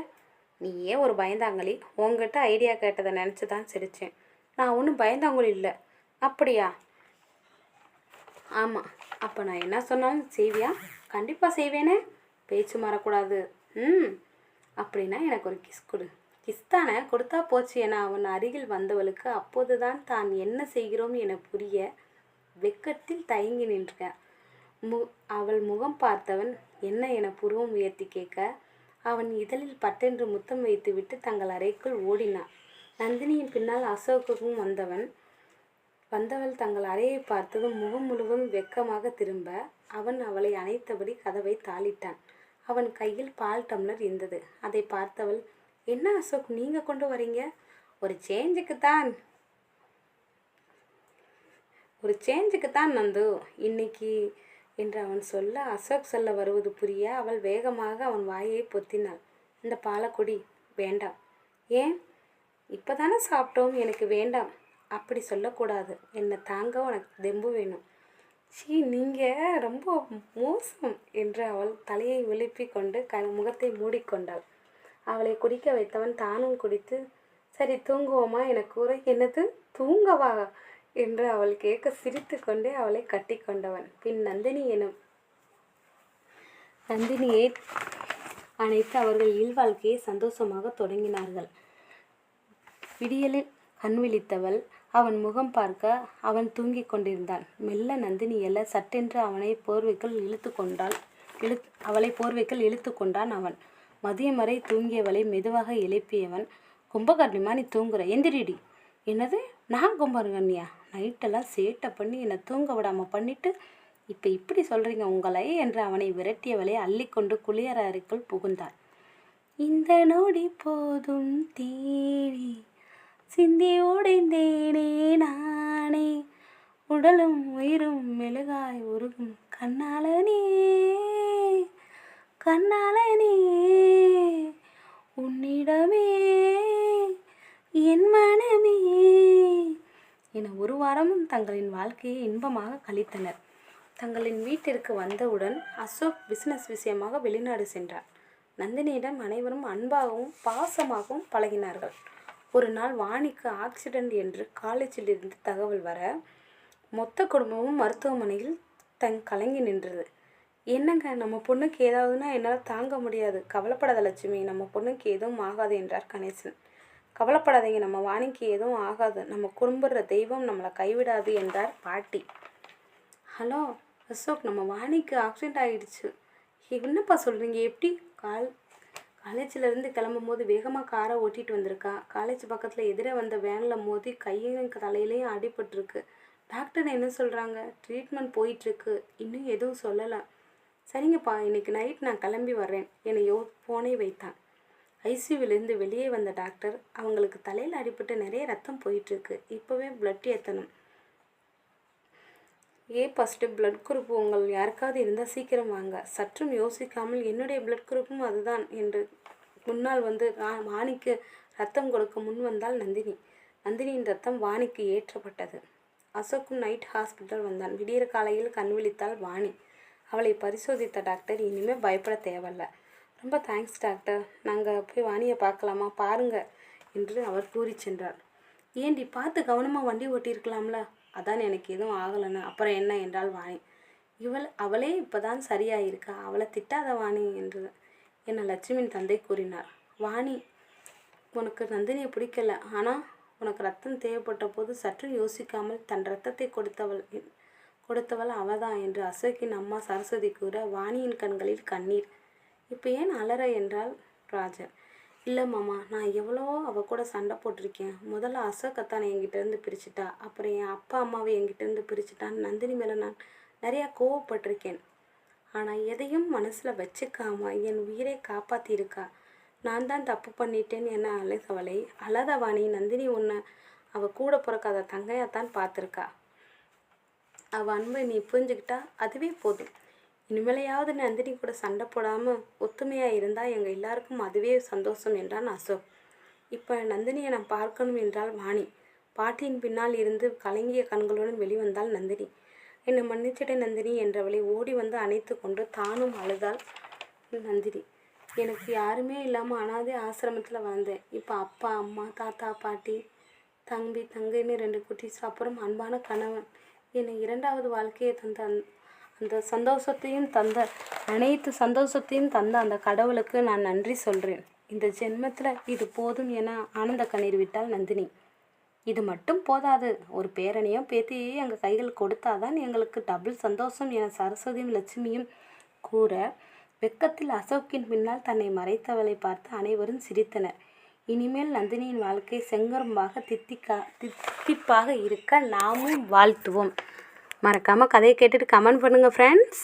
நீ ஏன் ஒரு பயந்தாங்களி? உங்ககிட்ட ஐடியா கேட்டதை நினச்சி தான் சிரித்தேன். நான் ஒன்றும் பயந்தாங்களி இல்லை. அப்படியா? ஆமாம். அப்போ நான் என்ன சொன்னாலும் செய்வியா? கண்டிப்பாக செய்வேனே, பேச்சு மாறக்கூடாது. அப்படின்னா எனக்கு ஒரு கிஸ் கொடு. கிஸ்தானை கொடுத்தா போச்சு என அவன் அருகில் வந்தவளுக்கு அப்போதுதான் தான் என்ன செய்கிறோம் என புரிய வெட்கத்தில் தயங்கி நின்றார். அவள் முகம் பார்த்தவன் என்ன என புருவம் உயர்த்தி கேட்க அவன் இதழில் பட்டென்று முத்தம் வைத்துவிட்டு தங்கள் அறைக்குள் ஓடினான். நந்தினியின் பின்னால் அசோக்குக்கும் வந்தவள் தங்கள் அறையை பார்த்ததும் முகம் முழுவதும் வெட்கமாக திரும்ப அவன் அவளை அணைத்தபடி கதவை தாளிட்டான். அவன் கையில் பால் டம்ளர் இருந்தது. அதை பார்த்தவள், என்ன அசோக் நீங்க கொண்டு வரீங்க? ஒரு சேஞ்சுக்குத்தான் நந்து இன்னைக்கு என்று அவன் சொல்ல அசோக் சொல்ல வருவது புரிய அவள் வேகமாக அவன் வாயை பொத்தினாள். இந்த பாலக்குடி. வேண்டாம். ஏன்? இப்போதானே சாப்பிட்டோம், எனக்கு வேண்டாம். அப்படி சொல்லக்கூடாது. என்னை தாங்க உனக்கு தெம்பு வேணும். நீங்கள் ரொம்ப மோசம் என்று அவள் தலையை விழுப்பி கொண்டு முகத்தை மூடிக்கொண்டாள். அவளை குடிக்க வைத்தவன் தானும் குடித்து, சரி தூங்குவோமா என கூற, என்னது தூங்கவா என்று அவள் கேட்க சிரித்து கொண்டே அவளை கட்டி கொண்டவன் பின் நந்தினியை அணைத்து அவர்கள் இல்வாழ்க்கையை சந்தோஷமாக தொடங்கினார்கள். விடியலில் கண் விழித்தவள் அவன் முகம் பார்க்க அவன் தூங்கிக் கொண்டிருந்தான். மெல்ல நந்தினி எல்ல சட்டென்று அவளை போர்வைக்குள் இழுத்து கொண்டான் அவன். மதியம் வரை தூங்கியவளை மெதுவாக எழுப்பியவன், கும்பகர்ணிமா நீ தூங்குற, எந்திரிடி. என்னது, நான் கும்பகர்ணியா? நைட்டெல்லாம் சேட்டை பண்ணி என்னை தூங்க விடாமல் பண்ணிட்டு இப்போ இப்படி சொல்கிறீங்க உங்களை என்று அவனை விரட்டியவளை அள்ளிக்கொண்டு குளியற அறைக்குள் புகுந்தான். இந்த நொடி போதும் தேடி சிந்தி உடைந்தேனே நானே, உடலும் உயிரும் மெழுகாய் உருகும் கண்ணாளனே உன்னிடமே என் மனமே என ஒரு வாரமும் தங்களின் வாழ்க்கையை இன்பமாக கழித்தனர். தங்களின் வீட்டிற்கு வந்தவுடன் அசோக் பிசினஸ் விஷயமாக வெளிநாடு சென்றார். நந்தினியிடம் அனைவரும் அன்பாகவும் பாசமாகவும் பழகினார்கள். ஒரு நாள் வாணிக்கு ஆக்சிடென்ட் என்று காலேஜில் இருந்து தகவல் வர மொத்த குடும்பமும் மருத்துவமனையில் கலங்கி நின்றது. என்னங்க, நம்ம பொண்ணுக்கு ஏதாவதுன்னா என்னால் தாங்க முடியாது. கவலைப்படாத லட்சுமி, நம்ம பொண்ணுக்கு எதுவும் ஆகாது என்றார் கணேசன். கவலைப்படாதீங்க, நம்ம வாணிக்கு எதுவும் ஆகாது, நம்ம குடும்புற தெய்வம் நம்மளை கைவிடாது என்றார் பாட்டி. ஹலோ அசோக், நம்ம வாணிக்கு ஆக்சிடென்ட் ஆகிடுச்சு. என்னப்பா சொல்கிறீங்க? எப்படி? காலேஜிலேருந்து கிளம்பும் போது வேகமாக காரை ஓட்டிகிட்டு வந்திருக்கா. காலேஜ் பக்கத்தில் எதிரே வந்த வேனில் மோதி கையும் தலையிலையும் அடிபட்டிருக்கு. டாக்டர் என்ன சொல்கிறாங்க? ட்ரீட்மெண்ட் போயிட்டுருக்கு, இன்னும் எதுவும் சொல்லலை. சரிங்கப்பா, இன்றைக்கி நைட் நான் கிளம்பி வர்றேன் என ஃபோனை வைத்தான். ஐசியூவிலேருந்து வெளியே வந்த டாக்டர், அவங்களுக்கு தலையில் அடிபட்டு நிறைய ரத்தம் போயிட்டுருக்கு, இப்போவே பிளட் ஏற்றணும். ஃபஸ்ட்டு பிளட் குரூப் உங்கள் யாருக்காவது இருந்தால் சீக்கிரம் வாங்க. சற்றும் யோசிக்காமல் என்னுடைய பிளட் குரூப்பும் அதுதான் என்று முன்னால் வந்து வாணிக்கு ரத்தம் கொடுக்க முன் வந்தால் நந்தினி. நந்தினியின் ரத்தம் வாணிக்கு ஏற்றப்பட்டது. அசோக்கும் நைட் ஹாஸ்பிட்டல் வந்தான். விடியற காலையில் கண் விழித்தாள் வாணி. அவளை பரிசோதித்த டாக்டர், இனிமேல் பயப்பட தேவையில்ல. ரொம்ப தேங்க்ஸ் டாக்டர், நாங்கள் போய் வாணியை பார்க்கலாமா? பாருங்க என்று அவர் கூறி சென்றார். ஏண்டி, பார்த்து கவனமாக வண்டி ஓட்டியிருக்கலாம்ல? அதான் எனக்கு எதுவும் ஆகலைன்னு. அப்புறம் என்ன என்றாள் வாணி. அவளே இப்போதான் சரியாயிருக்கா, அவளை திட்டாத வாணி என்று என லட்சுமியின் தந்தை கூறினார். வாணி, உனக்கு நந்தினியை பிடிக்கல, ஆனால் உனக்கு ரத்தம் தேவைப்பட்ட போது சற்று யோசிக்காமல் தன் ரத்தத்தை கொடுத்தவள் அவதான் என்று அசோக்கின் அம்மா சரஸ்வதி கூற வாணியின் கண்களில் கண்ணீர். இப்போ ஏன் அலற என்றாள் ராஜன். இல்லை மாமா, நான் எவ்வளோ கூட சண்டை போட்டிருக்கேன். முதல்ல அசோக்கத்தான் என்கிட்டேருந்து பிரிச்சுட்டா, அப்புறம் என் அப்பா அம்மாவை என்கிட்டேருந்து பிரிச்சுட்டான்னு நந்தினி மேலே நான் நிறையா கோவப்பட்டிருக்கேன். ஆனால் எதையும் மனசில் வச்சுக்காம என் உயிரை காப்பாற்றியிருக்கா. நான் தான் தப்பு பண்ணிட்டேன்னு என்ன அழைத்தவளை அழதவாணி. நந்தினி உன்னை அவள் கூட பிறக்காத தங்கையாத்தான் பார்த்துருக்கா. அவள் அன்பை நீ புரிஞ்சுக்கிட்டா அதுவே போதும். இனிமேலையாவது நந்தினி கூட சண்டை போடாமல் ஒத்துமையாக இருந்தால் எங்கள் எல்லாருக்கும் அதுவே சந்தோஷம் என்றான் அசோக். இப்போ நந்தினியை நான் பார்க்கணும் என்றால் வாணி. பாட்டியின் பின்னால் இருந்து கலங்கிய கண்களுடன் வெளிவந்தாள் நந்தினி. என்னை மன்னிச்சிட நந்தினி என்றவளை ஓடி வந்து அணைத்து கொண்டு தானும் அழுதாள் நந்தினி. எனக்கு யாருமே இல்லாமல் அனாதை ஆசிரமத்தில் வளர்ந்தேன். இப்போ அப்பா அம்மா தாத்தா பாட்டி தம்பி தங்கைன்னு 2 குட்டீஸ், அப்புறம் அன்பான கணவன், என்னை 2வது வாழ்க்கையை தந்த அந்த சந்தோஷத்தையும் தந்த அனைத்து சந்தோஷத்தையும் தந்த அந்த கடவுளுக்கு நான் நன்றி சொல்கிறேன் இந்த ஜென்மத்தில் இது போதும் என ஆனந்த கண்ணீர் விட்டாள் நந்தினி. இது மட்டும் போதாது, ஒரு பேரனையும் பேத்தியையும் எங்கள் கைகள் கொடுத்தாதான் எங்களுக்கு டபுள் சந்தோஷம் என சரஸ்வதியும் லட்சுமியும் கூற, வெக்கத்தில் அசோக்கின் பின்னால் தன்னை மறைத்தவளை பார்த்து அனைவரும் சிரித்தனர். இனிமேல் நந்தினியின் வாழ்க்கை செங்கரும்பாக தித்திப்பாக இருக்க நாமும் வாழ்த்துவோம். மறக்காமல் கதையை கேட்டுட்டு கமெண்ட் பண்ணுங்கள் ஃப்ரெண்ட்ஸ்.